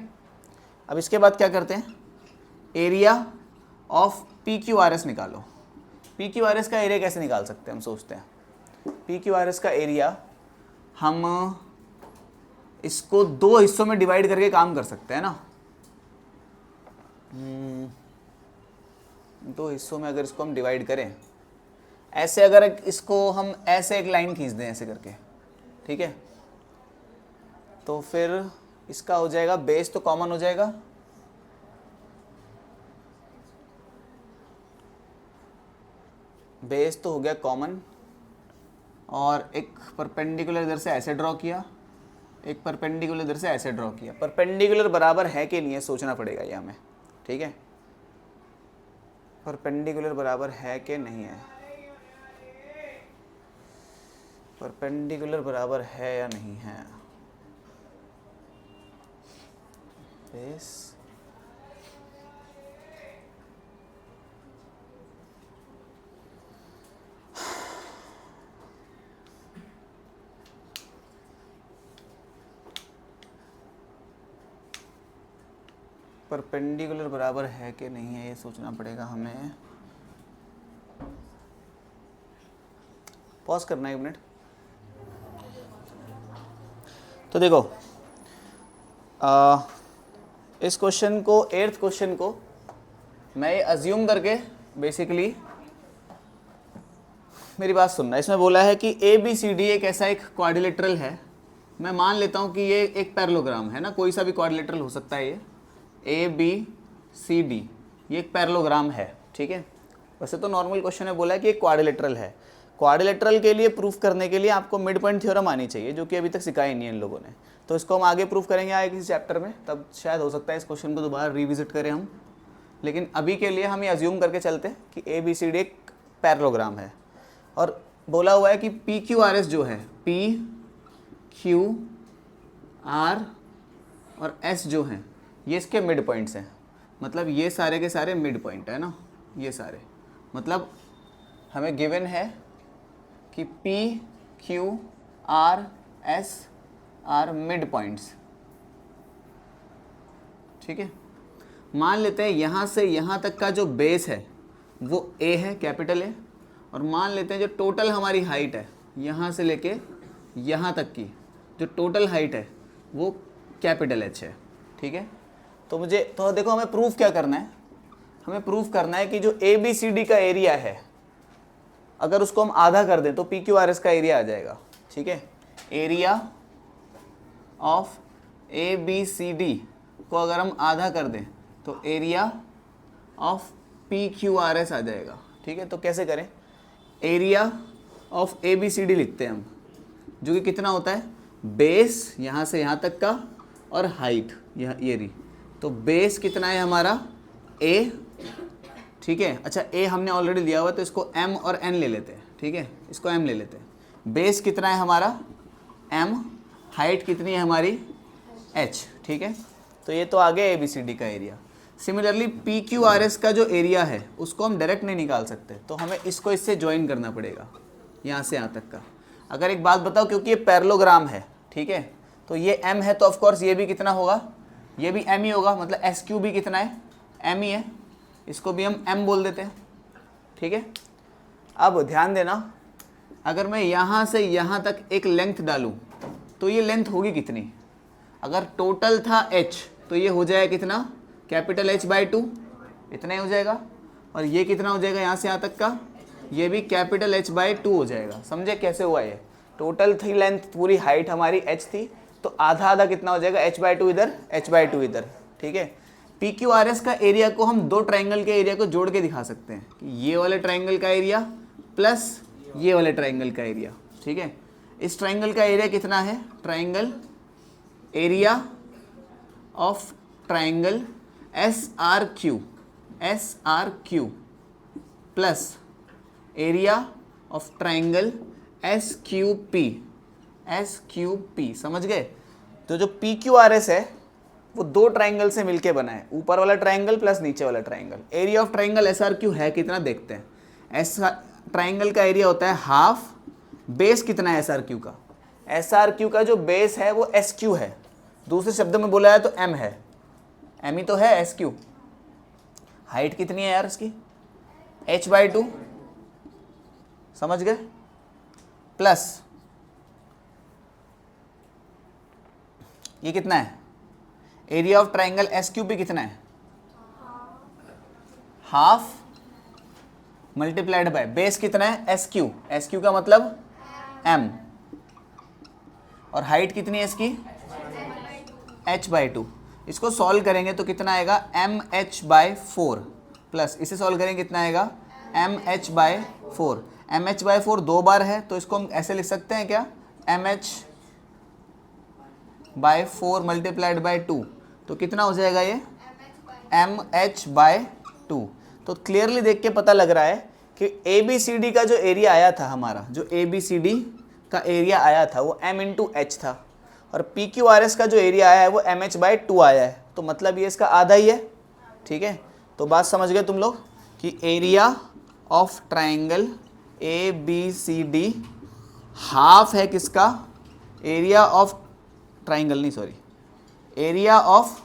अब इसके बाद क्या करते हैं, एरिया ऑफ PQRS निकालो। PQRS का एरिया कैसे निकाल सकते हैं, हम सोचते हैं PQRS का एरिया हम इसको दो हिस्सों में डिवाइड करके काम कर सकते हैं ना। दो हिस्सों में अगर इसको हम डिवाइड करें, ऐसे अगर इसको हम ऐसे एक लाइन खींच दें ऐसे करके, ठीक है, तो फिर इसका हो जाएगा बेस तो कॉमन हो जाएगा, बेस तो हो गया कॉमन, और एक परपेंडिकुलर इधर से ऐसे ड्रॉ किया, एक परपेंडिकुलर इधर से ऐसे ड्रॉ किया। परपेंडिकुलर बराबर है कि नहीं है सोचना पड़ेगा ये हमें, ठीक है, परपेंडिकुलर बराबर है कि नहीं है, परपेंडिकुलर बराबर है या नहीं है। बेस परपेंडिकुलर बराबर है कि नहीं है ये सोचना पड़ेगा हमें। पॉज करना 1 मिनट। तो देखो इस क्वेश्चन को, 8th क्वेश्चन को मैं ये अज्यूम करके बेसिकली, मेरी बात सुनना, इसमें बोला है कि ABCD एक ऐसा एक क्वाड्रिलेटरल है। मैं मान लेता हूँ कि ये एक पैरेललोग्राम है ना, कोई सा भी क्वाड्रिलेटरल हो सकता है, ये ABCD ये एक पैरेललोग्राम है, ठीक है। वैसे तो नॉर्मल क्वेश्चन में बोला है कि एक क्वाड्रिलेटरल है। क्वाड्रिलेटरल के लिए प्रूफ करने के लिए आपको मिड पॉइंट थ्योरम आनी चाहिए, जो कि अभी तक सिखाई नहीं है इन लोगों ने। तो इसको हम आगे प्रूफ करेंगे आगे किसी चैप्टर में, तब शायद हो सकता है इस क्वेश्चन को दोबारा रिविजिट करें हम। लेकिन अभी के लिए हम ये अज्यूम करके चलते हैं कि ABCD एक पैरेललोग्राम है, और बोला हुआ है कि PQRS जो है, PQR और S जो हैं ये इसके मिड पॉइंट्स हैं। मतलब ये सारे के सारे मिड पॉइंट है ना, ये सारे, मतलब हमें गिवन है कि PQRS आर मिड पॉइंट्स, ठीक है। मान लेते हैं यहाँ से यहाँ तक का जो बेस है वो A है, कैपिटल A, और मान लेते हैं जो टोटल हमारी हाइट है यहाँ से लेके यहाँ तक की जो टोटल हाइट है वो कैपिटल H है, ठीक है। तो तो देखो हमें प्रूफ क्या करना है, हमें प्रूफ करना है कि जो ABCD का एरिया है अगर उसको हम आधा कर दें तो PQRS का एरिया आ जाएगा, ठीक है। एरिया ऑफ ABCD को अगर हम आधा कर दें तो एरिया ऑफ PQRS आ जाएगा, ठीक है। तो कैसे करें, एरिया ऑफ ABCD लिखते हैं हम, जो कि कितना होता है, बेस यहाँ से यहाँ तक का और हाइट ये रही। तो बेस कितना है हमारा A, ठीक है। अच्छा A हमने ऑलरेडी लिया हुआ तो इसको M और N ले लेते हैं, ठीक है, इसको M ले लेते हैं। बेस कितना है हमारा M, हाइट कितनी है हमारी H, ठीक है। तो ये तो आ गया ABCD का एरिया। सिमिलरली PQRS का जो एरिया है उसको हम डायरेक्ट नहीं निकाल सकते, तो हमें इसको इससे ज्वाइन करना पड़ेगा यहाँ से यहाँ तक का। अगर एक बात बताओ, क्योंकि ये पैरेललोग्राम है, ठीक है, तो ये M है तो ऑफकोर्स ये भी कितना होगा, ये भी M ही होगा, मतलब SQ भी कितना है, M ही है, इसको भी हम M बोल देते हैं, ठीक है। अब ध्यान देना, अगर मैं यहाँ से यहाँ तक एक लेंथ डालूँ तो ये लेंथ होगी कितनी, अगर टोटल था H तो ये हो जाएगा कितना, कैपिटल H/2, इतना ही हो जाएगा। और ये कितना हो जाएगा यहाँ से यहाँ तक का, ये भी कैपिटल H/2 हो जाएगा। समझे कैसे हुआ ये, टोटल थी लेंथ, पूरी हाइट हमारी H थी, तो आधा आधा कितना हो जाएगा, H/2 इधर, H/2 इधर, ठीक है। PQRS का एरिया को हम दो ट्राइंगल के एरिया को जोड़ के दिखा सकते हैं कि ये वाले ट्राइंगल का एरिया प्लस ये वाले ट्राइंगल का एरिया, ठीक है। इस ट्राइंगल का एरिया कितना है, triangle area of triangle SRQ plus area of triangle SQP, समझ गए। तो जो PQRS है वो दो ट्राइंगल से मिलके बना है, ऊपर वाला ट्राइंगल प्लस नीचे वाला triangle. Area of triangle SRQ है कितना देखते हैं, ट्राइंगल का एरिया होता है हाफ, बेस कितना है SRQ का, SRQ का जो बेस है वो SQ है, दूसरे शब्दों में बोला है तो M है, M ही तो है SQ। हाइट कितनी है यार इसकी, H/2, समझ गए, प्लस ये कितना है, एरिया ऑफ ट्राइंगल SQP कितना है, हाफ मल्टीप्लाइड बाय बेस कितना है, एस क्यू, एस क्यू का मतलब m, और हाइट कितनी है इसकी, h/2। इसको सॉल्व करेंगे तो कितना आएगा, mh/4 प्लस इसे सॉल्व करेंगे कितना आएगा, mh/4। mh/4 दो बार है तो इसको हम ऐसे लिख सकते हैं क्या, mh/4 मल्टीप्लाइड बाय 2, तो कितना हो जाएगा ये, mh/2। तो क्लियरली देख के पता लग रहा है कि ABCD का जो एरिया आया था हमारा, जो ABCD का एरिया आया था वो m × h था, और PQRS का जो एरिया आया है वो mh/2 आया है, तो मतलब ये इसका आधा ही है। ठीक है, तो बात समझ गए तुम लोग कि area of triangle ABCD half है किसका, एरिया ऑफ ट्राइंगल नहीं सॉरी, एरिया ऑफ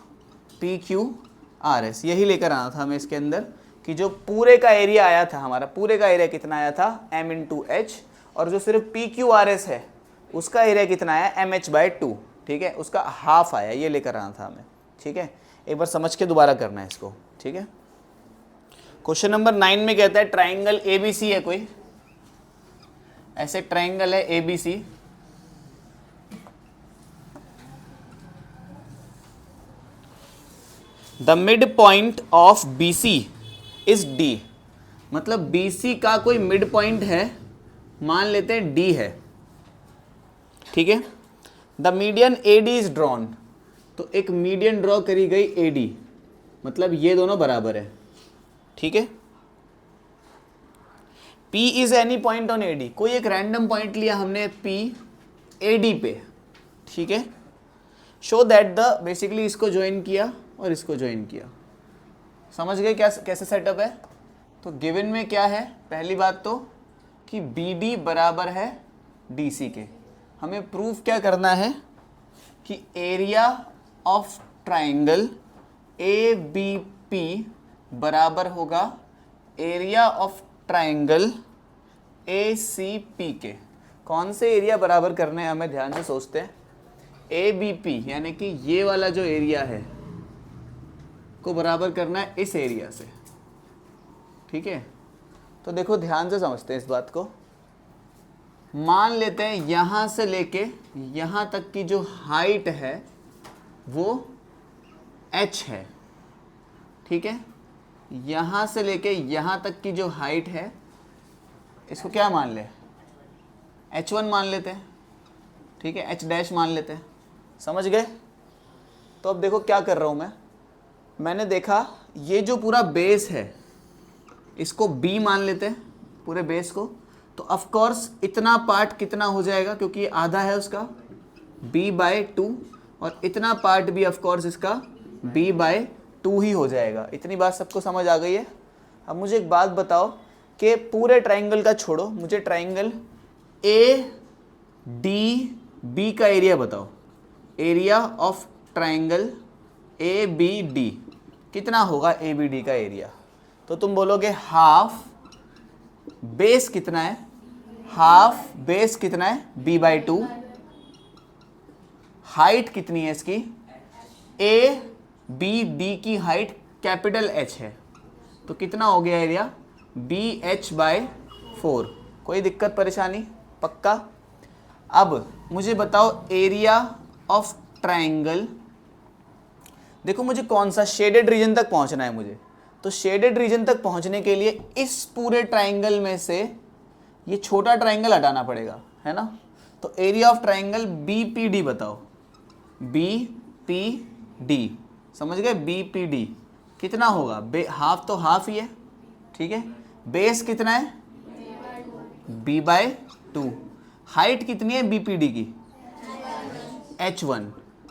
PQRS। यही लेकर आना था हमें इसके अंदर कि जो पूरे का एरिया आया था हमारा, पूरे का एरिया कितना आया था, m × h, और जो सिर्फ PQRS है उसका एरिया कितना आया, mh/2। ठीक है, उसका हाफ आया, ये लेकर आना था हमें। ठीक है, एक बार समझ के दोबारा करना है इसको। ठीक है, क्वेश्चन नंबर 9 में कहता है ट्राइंगल ABC है कोई, ऐसे ट्राइंगल है ABC, the mid point of BC is D, मतलब BC का कोई मिड पॉइंट है, मान लेते हैं D है। ठीक है, the median AD is drawn, तो एक मीडियन ड्रॉ करी गई AD, मतलब ये दोनों बराबर है। ठीक है, P is any point on AD, कोई एक रैंडम पॉइंट लिया हमने P AD पे। ठीक है, शो दैट द, बेसिकली इसको ज्वाइन किया और इसको ज्वाइन किया। समझ गए क्या कैसे सेटअप है। तो गिवन में क्या है, पहली बात तो कि BD बराबर है DC के। हमें प्रूफ क्या करना है कि एरिया ऑफ ट्राइंगल ABP बराबर होगा एरिया ऑफ ट्राइंगल ACP के। कौन से एरिया बराबर करने हैं हमें, ध्यान से सोचते हैं। ABP यानी कि ये वाला जो एरिया है को बराबर करना है इस एरिया से। ठीक है, तो देखो ध्यान से समझते हैं इस बात को। मान लेते हैं यहाँ से लेके यहाँ तक की जो हाइट है वो h है। ठीक है, यहाँ से लेके यहाँ तक की जो हाइट है इसको क्या मान ले, h1 मान लेते हैं। ठीक है, h' मान लेते हैं। समझ गए। तो अब देखो क्या कर रहा हूँ मैंने देखा ये जो पूरा बेस है इसको B मान लेते हैं, पूरे बेस को। तो ऑफ कोर्स इतना पार्ट कितना हो जाएगा, क्योंकि ये आधा है उसका, B/2, और इतना पार्ट भी ऑफ कोर्स इसका B/2 ही हो जाएगा। इतनी बात सबको समझ आ गई है। अब मुझे एक बात बताओ कि पूरे ट्राइंगल का छोड़ो, मुझे ट्राइंगल ADB का एरिया बताओ। एरिया ऑफ ट्राइंगल ABD कितना होगा, ABD का एरिया। तो तुम बोलोगे हाफ बेस कितना है, हाफ बेस कितना है, B/2। हाइट कितनी है इसकी, ABD की हाइट कैपिटल H है, तो कितना हो गया एरिया, BH/4। कोई दिक्कत परेशानी, पक्का। अब मुझे बताओ एरिया ऑफ ट्राइंगल, देखो मुझे कौन सा शेडेड रीजन तक पहुंचना है मुझे, तो शेडेड रीजन तक पहुंचने के लिए इस पूरे ट्राइंगल में से ये छोटा ट्राइंगल हटाना पड़ेगा, है ना। तो एरिया ऑफ ट्राइंगल BPD बताओ, BPD, समझ गए। BPD कितना होगा, हाफ तो हाफ ही है। ठीक है, बेस कितना है, B/2। हाइट कितनी है BPD की, H1,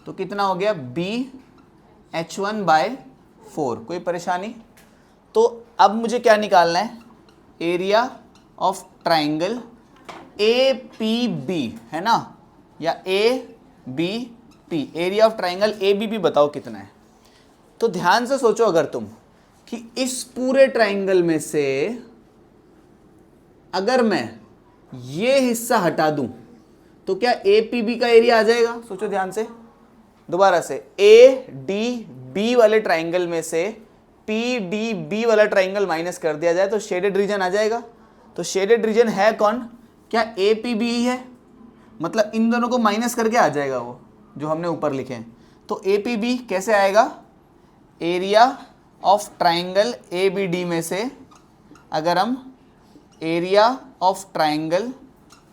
तो कितना हो गया BH1/4। कोई परेशानी। तो अब मुझे क्या निकालना है, एरिया ऑफ ट्राइंगल APB, है ना, या ABP। Area of triangle ABP बताओ कितना है। तो ध्यान से सोचो अगर तुम कि इस पूरे ट्राइंगल में से अगर मैं ये हिस्सा हटा दूं तो क्या APB का एरिया आ जाएगा। सोचो ध्यान से दोबारा से, ADB वाले ट्राइंगल में से पी डी बी वाला ट्राइंगल माइनस कर दिया जाए तो शेडेड रीजन आ जाएगा। तो शेडेड रीजन है कौन, क्या ए पी बी है, मतलब इन दोनों को माइनस करके आ जाएगा वो जो हमने ऊपर लिखे हैं। तो ए पी बी कैसे आएगा, area of triangle A B D में से अगर हम area of triangle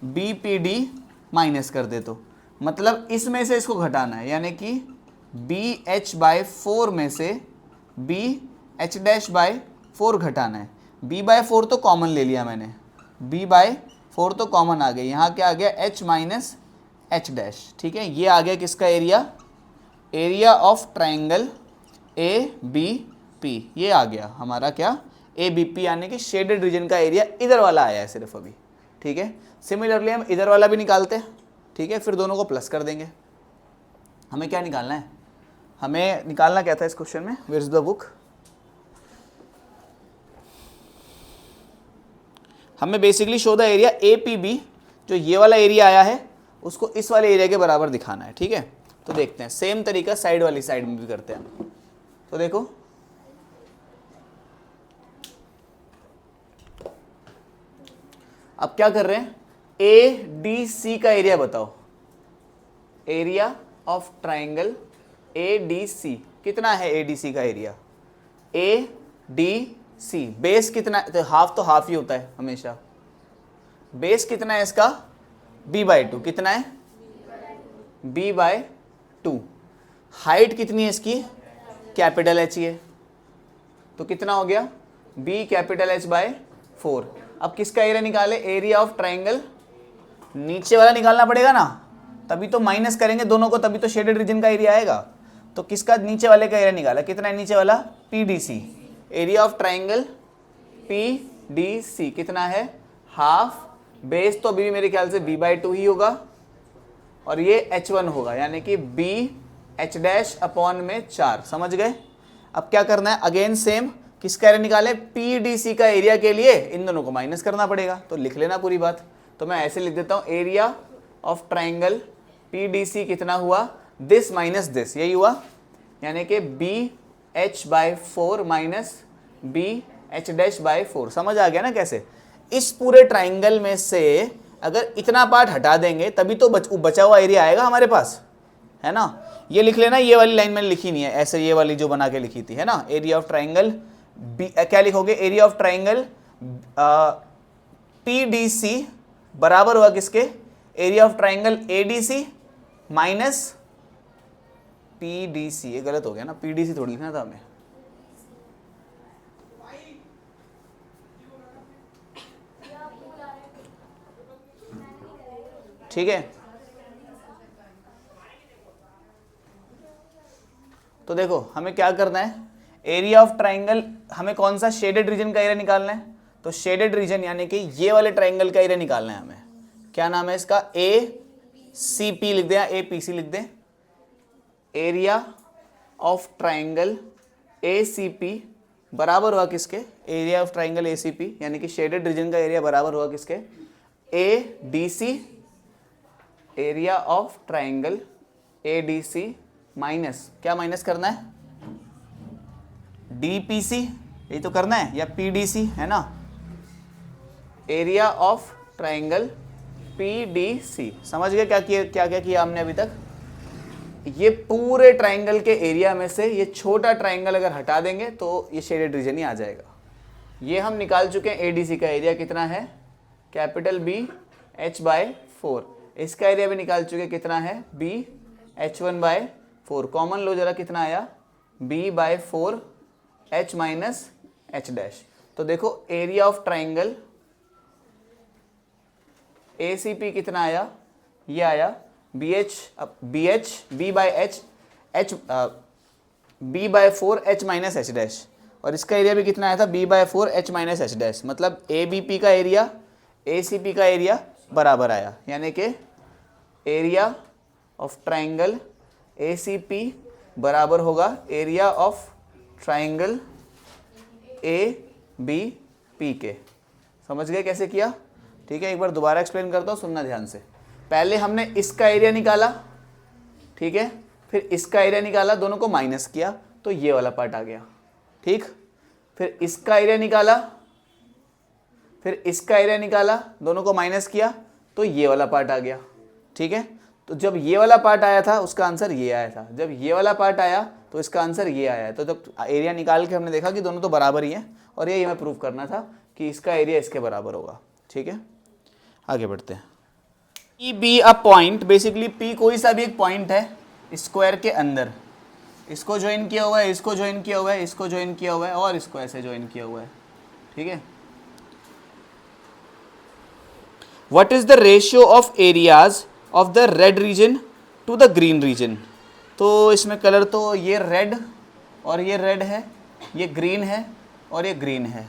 B P D minus कर दे तो मतलब इसमें से इसको घटाना है, यानी कि बी एच बाय 4 में से बी एच डैश बाय 4 घटाना है। b बाय 4 तो कॉमन ले लिया मैंने, b बाय 4 तो कॉमन आ गया, यहाँ क्या आ गया h माइनस एच डैश। ठीक है, ये आ गया किसका area, area of triangle A B P, ये आ गया हमारा क्या ए बी पी, यानी कि शेडेड रीजन का एरिया इधर वाला आया है सिर्फ अभी। ठीक है, सिमिलरली हम इधर वाला भी निकालते हैं। ठीक है, फिर दोनों को प्लस कर देंगे। हमें क्या निकालना है, हमें निकालना क्या था इस क्वेश्चन में, वेयर इज द बुक, हमें basically show the area A P B, जो ये वाला एरिया आया है उसको इस वाले एरिया के बराबर दिखाना है। ठीक है, तो देखते हैं, सेम तरीका साइड वाली साइड में भी करते हैं। तो देखो अब क्या कर रहे हैं, ए डी सी का एरिया बताओ, area of triangle A D C कितना है, ए डी सी का area, A D C base कितना है, तो हाफ ही होता है हमेशा, बेस कितना है इसका b बाय 2, कितना है b बाय 2, हाइट कितनी है इसकी कैपिटल H है, तो कितना हो गया b कैपिटल H बाय 4। अब किसका एरिया निकाले, एरिया ऑफ ट्राइंगल, नीचे वाला निकालना पड़ेगा ना, तभी तो माइनस करेंगे दोनों को, तभी तो शेडेड रीजन का एरिया आएगा। तो किसका नीचे वाले का एरिया निकाला, कितना है नीचे वाला, P D C, area of triangle P D C कितना है हाफ, बेस तो अभी मेरे ख्याल से b बाय 2 ही होगा और ये h1 होगा, यानी कि b h डैश अपॉन में 4। समझ गए। अब क्या करना है, अगेन सेम, किसका एरिया निकाले, पी डी सी का एरिया के लिए इन दोनों को माइनस करना पड़ेगा, तो लिख लेना पूरी बात। तो मैं ऐसे लिख देता हूँ, area of triangle P D C कितना हुआ, दिस माइनस दिस, यही हुआ, यानी कि B H by 4 minus B H dash by 4। समझ आ गया ना कैसे। इस पूरे ट्राइंगल में से अगर इतना पार्ट हटा देंगे तभी तो बचा हुआ एरिया आएगा हमारे पास, है ना। ये लिख लेना, ये वाली लाइन मैंने लिखी नहीं है, ऐसे ये वाली जो बना के लिखी थी, है ना, एरिया ऑफ ट्राइंगल क्या लिखोगे, area of triangle P D C बराबर हुआ किसके, area of triangle A D C minus P D C, ये गलत हो गया ना, पी डी सी थोड़ी लिखना था हमें, ठीक है। तो देखो हमें क्या करना है, एरिया ऑफ ट्राइंगल, हमें कौन सा शेडेड रीजन का एरिया निकालना है, तो शेडेड रीजन यानी कि ये वाले ट्राइंगल का एरिया निकालना है हमें। क्या नाम है इसका, ए सी पी लिख दे या ए पी सी लिख दे, area of triangle A C P बराबर हुआ किसके, area of triangle A C P, यानी कि शेडेड रीजन का एरिया बराबर हुआ किसके, A D C, area of triangle A D C minus, क्या माइनस करना है, डी पी सी, यही तो करना है, या पी डी सी, है ना, area of triangle P D C. समझ गए क्या किया, क्या क्या किया हमने अभी तक। ये पूरे ट्राइंगल के एरिया में से ये छोटा ट्राइंगल अगर हटा देंगे तो ये शेडेड रीजन ही आ जाएगा। ये हम निकाल चुके हैं, एडीसी का एरिया कितना है, कैपिटल बी एच बाय 4, इसका एरिया भी निकाल चुके, कितना है, बी एच 1 बाय 4, कॉमन लो जरा, कितना आया, B by 4 H minus H dash. तो देखो area of triangle A C P कितना आया, ये आया B by H B by 4 H minus H dash, और इसका एरिया भी कितना आया था, B by 4 H minus H dash, मतलब ए बी पी का एरिया ए सी पी का एरिया बराबर आया, यानी कि area of triangle A C P बराबर होगा area of triangle A B P के। समझ गए कैसे किया, ठीक है। एक बार दोबारा एक्सप्लेन करता हूँ, सुनना ध्यान से। पहले हमने इसका एरिया निकाला, ठीक है, फिर इसका एरिया निकाला, दोनों को माइनस किया तो ये वाला पार्ट आ गया, ठीक ठीक। फिर इसका एरिया निकाला, फिर इसका एरिया निकाला, दोनों को माइनस किया तो ये वाला पार्ट आ गया। ठीक है, तो जब ये वाला पार्ट आया था उसका आंसर ये आया था, जब ये वाला पार्ट आया तो इसका आंसर ये आया है। तो जब एरिया निकाल के हमने देखा कि दोनों तो बराबर ही हैं और यही हमें प्रूव करना था कि इसका एरिया इसके बराबर होगा। ठीक है, आगे बढ़ते हैं। P be a point, basically P कोई सा भी एक पॉइंट है स्क्वायर के अंदर, इसको ज्वाइन किया हुआ है, इसको ज्वाइन किया हुआ है, इसको ज्वाइन किया हुआ है और इसको ऐसे ज्वाइन किया हुआ है। ठीक है, what is the ratio of areas of the red region to the green region. तो इसमें कलर तो ये रेड और ये रेड है, ये ग्रीन है और ये ग्रीन है।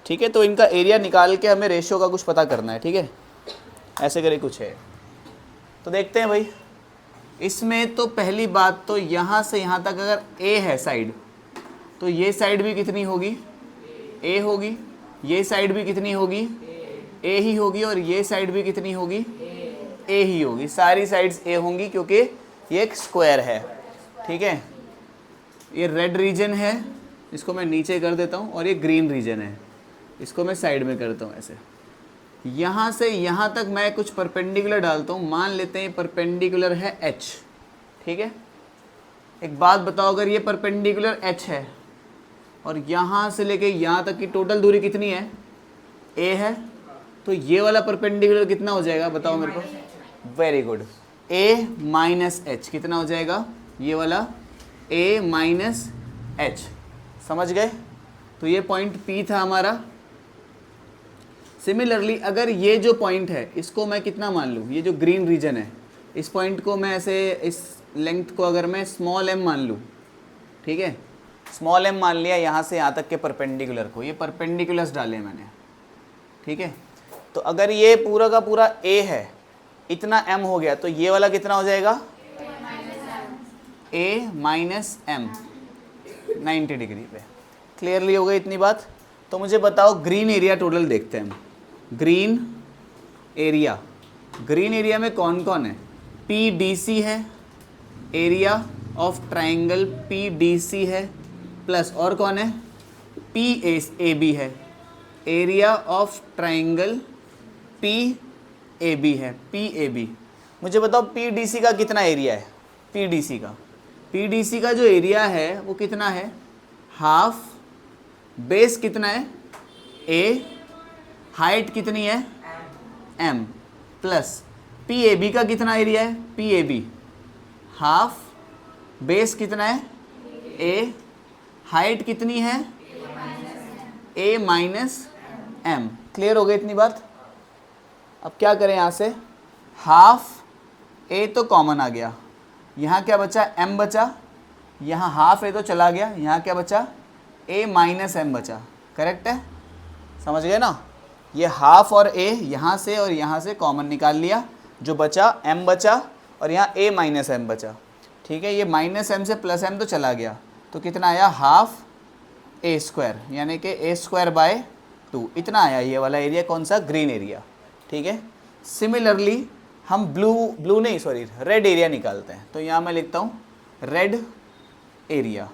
ठीक है, तो इनका एरिया निकाल के हमें रेशियो का कुछ पता करना है। ठीक है, ऐसे करे कुछ है तो देखते हैं भाई। इसमें तो पहली बात तो यहाँ से यहाँ तक अगर ए है साइड, तो ये साइड भी कितनी होगी, ए होगी, ये साइड भी कितनी होगी, ए ही होगी, और ये साइड भी कितनी होगी, ए ही होगी। सारी साइड्स ए होंगी क्योंकि ये एक स्क्वायर है। ठीक है, ये रेड रीजन है, इसको मैं नीचे कर देता हूँ, और ये ग्रीन रीजन है, इसको मैं साइड में करता हूँ ऐसे। यहाँ से यहाँ तक मैं कुछ परपेंडिकुलर डालता हूँ, मान लेते हैं परपेंडिकुलर है एच। ठीक है, एक बात बताओ, अगर ये परपेंडिकुलर एच है और यहाँ से लेके यहाँ तक की टोटल दूरी कितनी है, ए है, तो ये वाला परपेंडिकुलर कितना हो जाएगा बताओ मेरे को। वेरी गुड, ए माइनस एच कितना हो जाएगा, ये वाला ए माइनस एच। समझ गए, तो ये पॉइंट पी था हमारा। सिमिलरली अगर ये जो पॉइंट है इसको मैं कितना मान लूँ, ये जो ग्रीन रीजन है, इस पॉइंट को मैं ऐसे, इस लेंथ को अगर मैं स्मॉल एम मान लूँ। ठीक है, स्मॉल एम मान लिया यहाँ से यहाँ तक के परपेंडिकुलर को, ये परपेंडिकुलर्स डाले मैंने। ठीक है, तो अगर ये पूरा का पूरा ए है, इतना एम हो गया, तो ये वाला कितना हो जाएगा, ए माइनस एम 90 डिग्री पे। क्लियरली हो गई इतनी बात। तो मुझे बताओ ग्रीन एरिया टोटल देखते हैं हम। ग्रीन एरिया, ग्रीन एरिया में कौन कौन है, पी डी सी है, area of triangle P D C है, प्लस और कौन है, पी ए बी है, area of triangle P A B है, पी ए बी। मुझे बताओ पी डी सी का कितना एरिया है, पी डी सी का, पी डी सी का जो एरिया है वो कितना है, हाफ, बेस कितना है, ए, हाइट कितनी है, M, plus P A B का कितना एरिया है, P A B half, base कितना है, ए, हाइट कितनी है, ए माइनस एम। क्लियर हो गई इतनी बात। अब क्या करें, यहाँ से हाफ ए तो कॉमन आ गया, यहाँ क्या बचा, एम बचा, यहाँ हाफ ए तो चला गया, यहाँ क्या बचा, ए माइनस एम बचा। करेक्ट है, समझ गए ना। ये हाफ और ए यहाँ से और यहाँ से कॉमन निकाल लिया, जो बचा एम बचा और यहाँ ए माइनस एम बचा। ठीक है, ये माइनस एम से प्लस एम तो चला गया, तो कितना आया, हाफ ए स्क्वायर, यानी कि ए स्क्वायर बाय 2, इतना आया ये वाला एरिया, कौन सा, ग्रीन एरिया। ठीक है, सिमिलरली हम ब्लू नहीं सॉरी रेड एरिया निकालते हैं। तो यहाँ मैं लिखता हूँ रेड एरिया।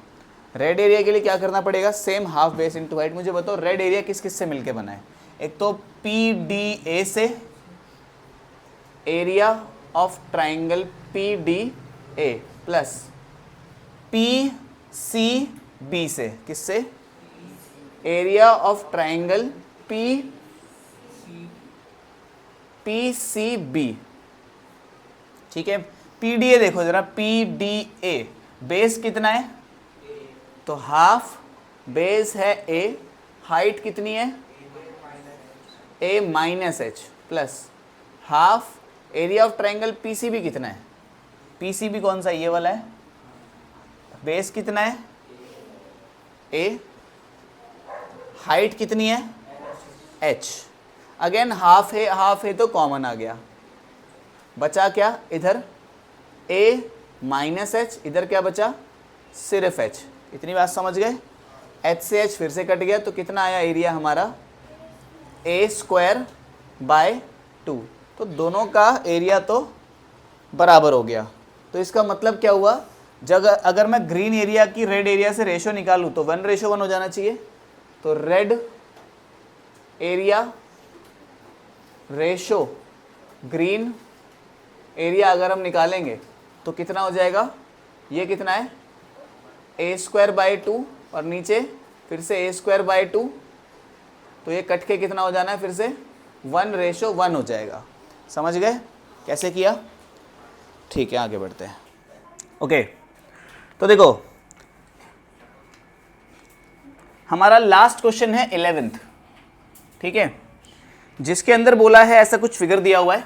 रेड एरिया के लिए क्या करना पड़ेगा, same half base into height. मुझे बताओ रेड एरिया किस किस से मिलके बना है, एक तो पी डी ए से, area of triangle P D A, plus P C B से, किससे, area of triangle P C B. ठीक है, पी डी ए देखो जरा, पी डी ए बेस कितना है, तो हाफ, बेस है ए, हाइट कितनी है, A minus H, plus half, area of triangle P C B कितना है, पी सी बी कौन सा, ये वाला है, बेस कितना है, ए, हाइट कितनी है, एच, अगेन हाफ है तो कॉमन आ गया, बचा क्या इधर, ए माइनस एच, इधर क्या बचा, सिर्फ एच। इतनी बात समझ गए। एच से एच फिर से कट गया, तो कितना आया एरिया हमारा, ए स्क्वायर बाय 2। तो दोनों का एरिया तो बराबर हो गया। तो इसका मतलब क्या हुआ जब अगर मैं ग्रीन एरिया की रेड एरिया से रेशो निकालूं तो 1:1 हो जाना चाहिए। तो red area ratio green area अगर हम निकालेंगे तो कितना हो जाएगा, ये कितना है a²/2 और नीचे फिर से a²/2, तो ये कट के कितना हो जाना है फिर से 1:1 हो जाएगा। समझ गए कैसे किया? ठीक है, आगे बढ़ते हैं। ओके, तो देखो हमारा लास्ट क्वेश्चन है 11th, ठीक है, जिसके अंदर बोला है ऐसा कुछ फिगर दिया हुआ है,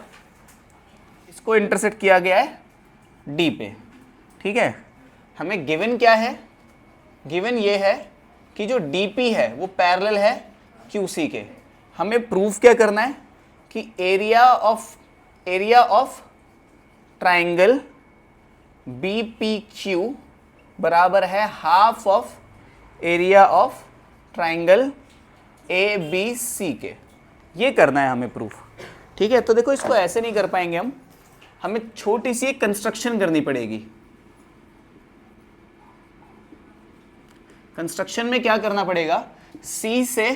इसको इंटरसेक्ट किया गया है डी पे, ठीक है। हमें गिवन क्या है, गिवन ये है कि जो डीपी है वो पैरेलल है क्यूसी के। हमें प्रूफ क्या करना है कि एरिया ऑफ ट्राइंगल BPQ बराबर है half of area of triangle ABC के। ये करना है हमें प्रूफ, ठीक है। तो देखो इसको ऐसे नहीं कर पाएंगे हम, हमें छोटी सी एक कंस्ट्रक्शन करनी पड़ेगी। कंस्ट्रक्शन में क्या करना पड़ेगा, C से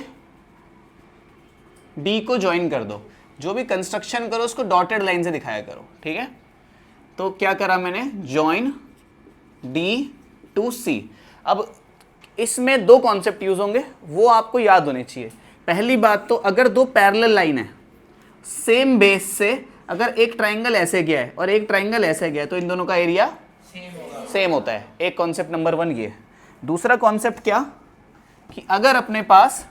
D को ज्वाइन कर दो। जो भी कंस्ट्रक्शन करो उसको डॉटेड लाइन से दिखाया करो, ठीक है। तो क्या करा मैंने, ज्वाइन D to C। अब इसमें दो कॉन्सेप्ट यूज होंगे, वो आपको याद होने चाहिए। पहली बात तो अगर दो पैरेलल लाइन है सेम बेस से, अगर एक ट्राइंगल ऐसे गया है और एक ट्राइंगल ऐसे गया है तो इन दोनों का एरिया सेम होता है। एक कॉन्सेप्ट नंबर 1 ये। दूसरा कॉन्सेप्ट क्या, कि अगर अपने पास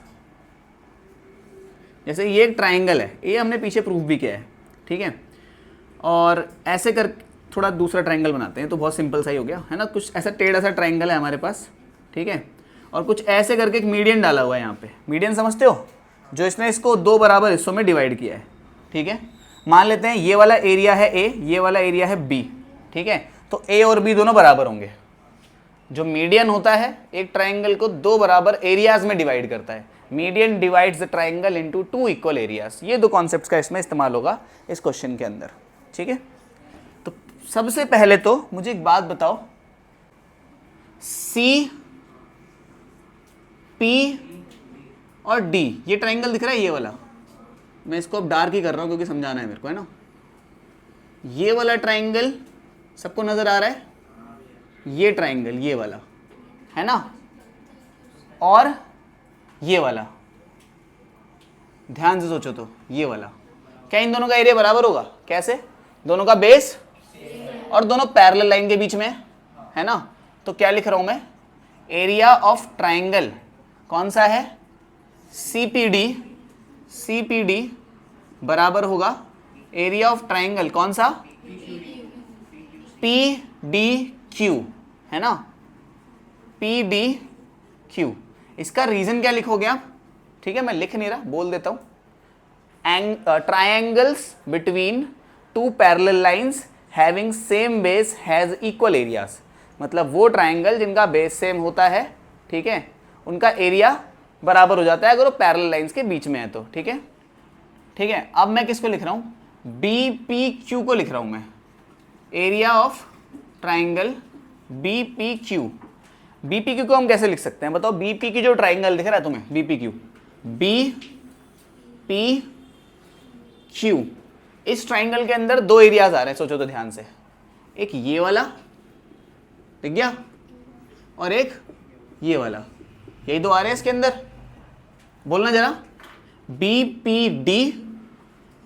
जैसे ये एक ट्राइंगल है, ये हमने पीछे प्रूफ भी किया है, ठीक है, और ऐसे कर थोड़ा दूसरा ट्राइंगल बनाते हैं तो बहुत सिंपल सा ही हो गया है ना। कुछ ऐसा टेढ़ा सा ट्राइंगल है हमारे पास, ठीक है, और कुछ ऐसे करके एक मीडियन डाला हुआ है यहाँ पे। मीडियन समझते हो, जो इसने इसको दो बराबर हिस्सों में डिवाइड किया है, ठीक है। मान लेते हैं ये वाला एरिया है A, ये वाला एरिया है B, ठीक है। तो A और B दोनों बराबर होंगे। जो मीडियन होता है एक ट्राइंगल को दो बराबर एरियाज में डिवाइड करता है। Median divides the triangle into 2 equal areas. ये दो कॉन्सेप्ट्स का इसमें इस्तेमाल होगा इस क्वेश्चन के अंदर, ठीक है। तो सबसे पहले तो मुझे एक बात बताओ, C, P और D, ये ट्राइंगल दिख रहा है ये वाला, मैं इसको अब डार्क ही कर रहा हूं क्योंकि समझाना है मेरे को, है ना। ये वाला ट्राइंगल सबको नजर आ रहा है, ये ट्राइंगल ये वाला, है ना, और ये वाला, ध्यान से सोचो तो ये वाला, क्या इन दोनों का एरिया बराबर होगा? कैसे? दोनों का बेस और दोनों पैरेलल लाइन के बीच में, है ना। तो क्या लिख रहा हूं मैं, एरिया ऑफ ट्राइंगल कौन सा है, CPD बराबर होगा एरिया ऑफ ट्राइंगल कौन सा, PDQ, है ना, PDQ। इसका रीजन क्या लिखोगे आप, ठीक है, मैं लिख नहीं रहा, बोल देता हूं। Triangles between two parallel lines having same base has equal areas. मतलब वो ट्राइंगल जिनका बेस सेम होता है, ठीक है, उनका एरिया बराबर हो जाता है अगर वो पैरेलल लाइंस के बीच में है तो, ठीक है, ठीक है। अब मैं किसको लिख रहा हूं, BPQ को लिख रहा हूं मैं, area of triangle BPQ। BPQ को हम कैसे लिख सकते हैं बताओ, BPQ जो ट्राइंगल दिख रहा है तुम्हें, BPQ, BPQ, इस ट्राइंगल के अंदर दो एरियाज आ रहे हैं, सोचो तो ध्यान से, एक ये वाला ठीक गया और एक ये वाला, यही दो आ रहे हैं इसके अंदर। बोलना जरा, BPD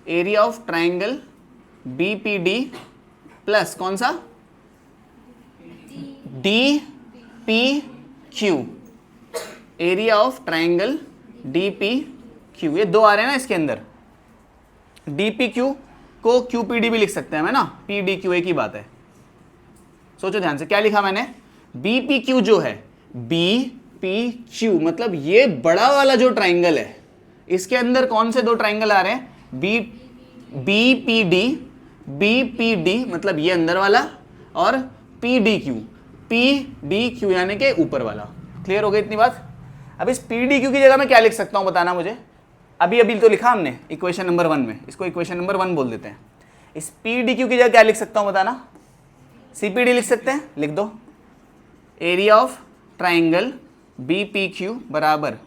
area of triangle BPD plus कौन सा, DPQ area of triangle DPQ। ये दो आ रहे हैं ना इसके अंदर। DPQ को QPD भी लिख सकते हैं, है ना, PDQ एक ही बात है। सोचो ध्यान से, क्या लिखा मैंने, BPQ जो है, BPQ मतलब ये बड़ा वाला जो ट्राइंगल है, इसके अंदर कौन से दो ट्राइंगल आ रहे हैं, BPD मतलब ये अंदर वाला, और PDQ यानी कि ऊपर वाला। क्लियर हो गई इतनी बात। अब इस PDQ की जगह मैं क्या लिख सकता हूं बताना मुझे, अभी तो लिखा हमने इक्वेशन नंबर 1 में, इसको इक्वेशन नंबर 1 बोल देते हैं। इस PDQ की जगह क्या लिख सकता हूं बताना, CPD लिख सकते हैं, लिख दो, area of triangle B P Q बराबर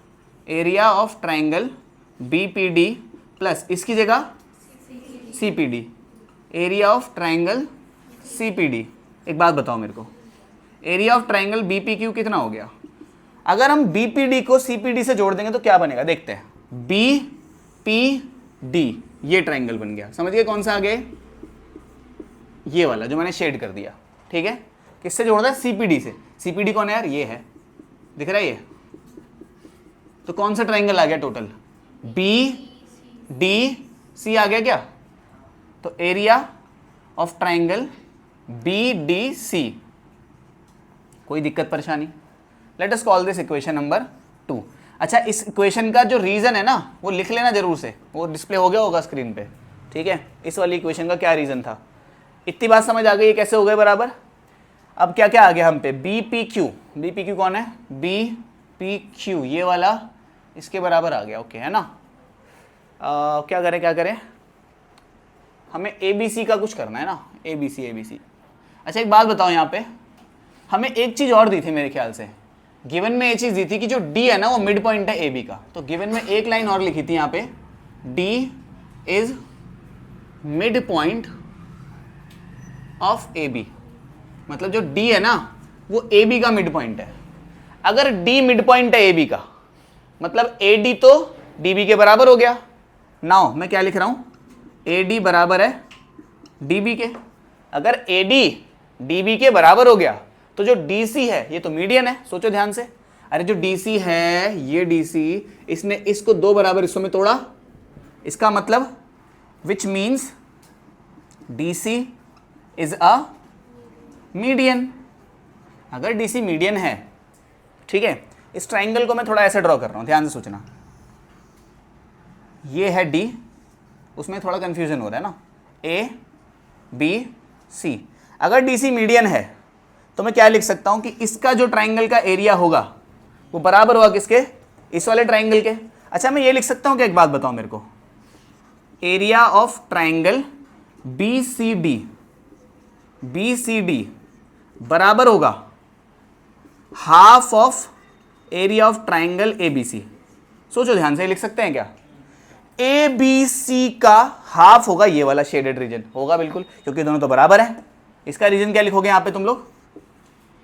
area of triangle B P D plus इसकी जगह C P D, area of triangle C P D. एक बात बताओ मेरे को, area of triangle B P Q कितना हो गया? अगर हम बी पी डी को सी पी डी से जोड़ देंगे तो क्या बनेगा, देखते हैं। बी पी डी, ये ट्राइंगल बन गया। समझ गए कौन सा आगे? ये वाला जो मैंने शेड कर दिया, ठीक है। किससे जोड़ रहा है? सी पी डी से। सी पी डी कौन है यार? ये है, दिख रहा है ये। तो कौन सा ट्राइंगल आ गया टोटल? बी डी सी आ गया क्या? तो area of triangle B D C. कोई दिक्कत परेशानी? Let us call this equation number 2। अच्छा, इस इक्वेशन का जो रीजन है ना वो लिख लेना जरूर से, वो डिस्प्ले हो गया होगा स्क्रीन पे, ठीक है। इस वाली इक्वेशन का क्या रीजन था, इतनी बात समझ आ गई? कैसे हो गए बराबर? अब क्या क्या आ गया हम पे? B P Q. B P Q कौन है? बी पी क्यू, ये वाला इसके बराबर आ गया, ओके है ना। क्या करें, हमें ए बी सी का कुछ करना है ना, ए बी सी। अच्छा एक बात बताओ, यहाँ पे हमें एक चीज़ और दी थी मेरे ख्याल से, गिवन में ये चीज़ दी थी कि जो डी है ना वो मिड पॉइंट है ए बी का। तो गिवन में एक लाइन और लिखी थी यहाँ पे, D is mid point of A B. मतलब जो डी है ना वो ए बी का मिड पॉइंट है। अगर डी मिड पॉइंट है ए बी का, मतलब ए डी तो डी बी के बराबर हो गया। नाउ मैं क्या लिख रहा हूँ, ए डी बराबर है डी बी के। अगर ए डी डी बी के बराबर हो गया तो जो डी सी है ये तो मीडियन है। सोचो ध्यान से, अरे जो डी सी है ये डी सी, इसने इसको दो बराबर हिस्सों में तोड़ा, इसका मतलब which means D C is a median. अगर डी सी मीडियन है, ठीक है, इस ट्राइंगल को मैं थोड़ा ऐसे ड्रॉ कर रहा हूं, ध्यान से सोचना। ये है डी, उसमें थोड़ा कंफ्यूजन हो रहा है ना, ए बी सी। अगर डी सी मीडियन है तो मैं क्या लिख सकता हूं कि इसका जो ट्राइंगल का एरिया होगा वो बराबर होगा किसके? इस वाले ट्राइंगल के। अच्छा मैं ये लिख सकता हूं कि, एक बात बताओ मेरे को, area of triangle B C D बराबर होगा half of area of triangle A B C. सोचो ध्यान से, लिख सकते हैं क्या? ए बी सी का हाफ होगा ये वाला शेडेड रीजन, होगा बिल्कुल, क्योंकि दोनों तो बराबर है। इसका रीजन क्या लिखोगे यहाँ पे तुम लोग?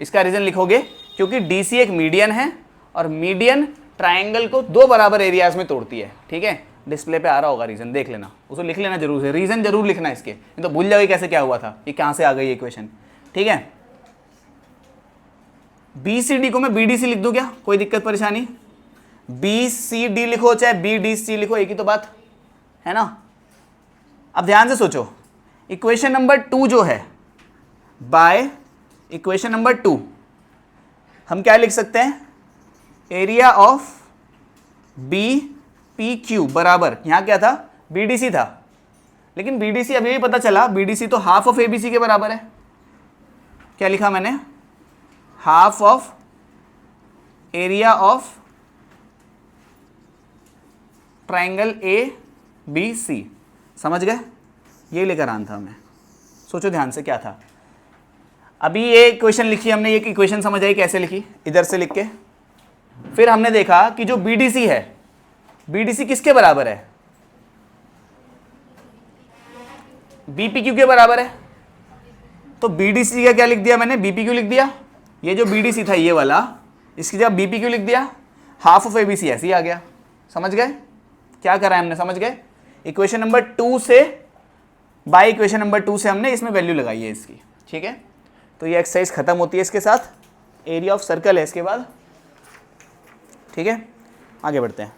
इसका रीजन लिखोगे क्योंकि डी सी एक मीडियन है और मीडियन ट्राइंगल को दो बराबर एरियाज में तोड़ती है, ठीक है। डिस्प्ले पे आ रहा होगा रीजन, देख लेना, उसको लिख लेना जरूर से, रीजन जरूर लिखना इसके, नहीं तो भूल जाओगे कैसे क्या हुआ था, ये कहाँ से आ गई इक्वेशन, ठीक है। बी सी डी को मैं बी डी सी लिख दूं क्या? कोई दिक्कत परेशानी? बी सी डी लिखो चाहे बी डी सी लिखो, एक ही तो बात है ना। अब ध्यान से सोचो, इक्वेशन नंबर 2 जो है, बाय इक्वेशन नंबर 2 हम क्या लिख सकते हैं? Area of B P Q बराबर, यहां क्या था? बी डी सी था, लेकिन बी डी सी अभी भी पता चला बी डी सी तो half of A B C के बराबर है। क्या लिखा मैंने? Half of area of triangle A B C. समझ गए? ये लेकर आना था मैं। सोचो ध्यान से क्या था। अभी ये इक्वेशन लिखी हमने, ये इक्वेशन समझ आई कैसे लिखी? इधर से लिख के फिर हमने देखा कि जो बीडीसी है, बीडीसी किसके बराबर है? बीपीक्यू के बराबर है। तो बीडीसी का क्या लिख दिया मैंने? बीपीक्यू लिख दिया। ये जो बीडीसी था ये वाला, इसकी जगह बीपीक्यू लिख दिया, हाफ ऑफ एबीसी ऐसे ही आ गया। समझ गए क्या करा है हमने? समझ गए? इक्वेशन नंबर 2 से, बाय इक्वेशन नंबर 2 से हमने इसमें वैल्यू लगाई है इसकी, ठीक है। तो ये एक्सरसाइज खत्म होती है इसके साथ। एरिया ऑफ सर्कल है इसके बाद, ठीक है। आगे बढ़ते हैं।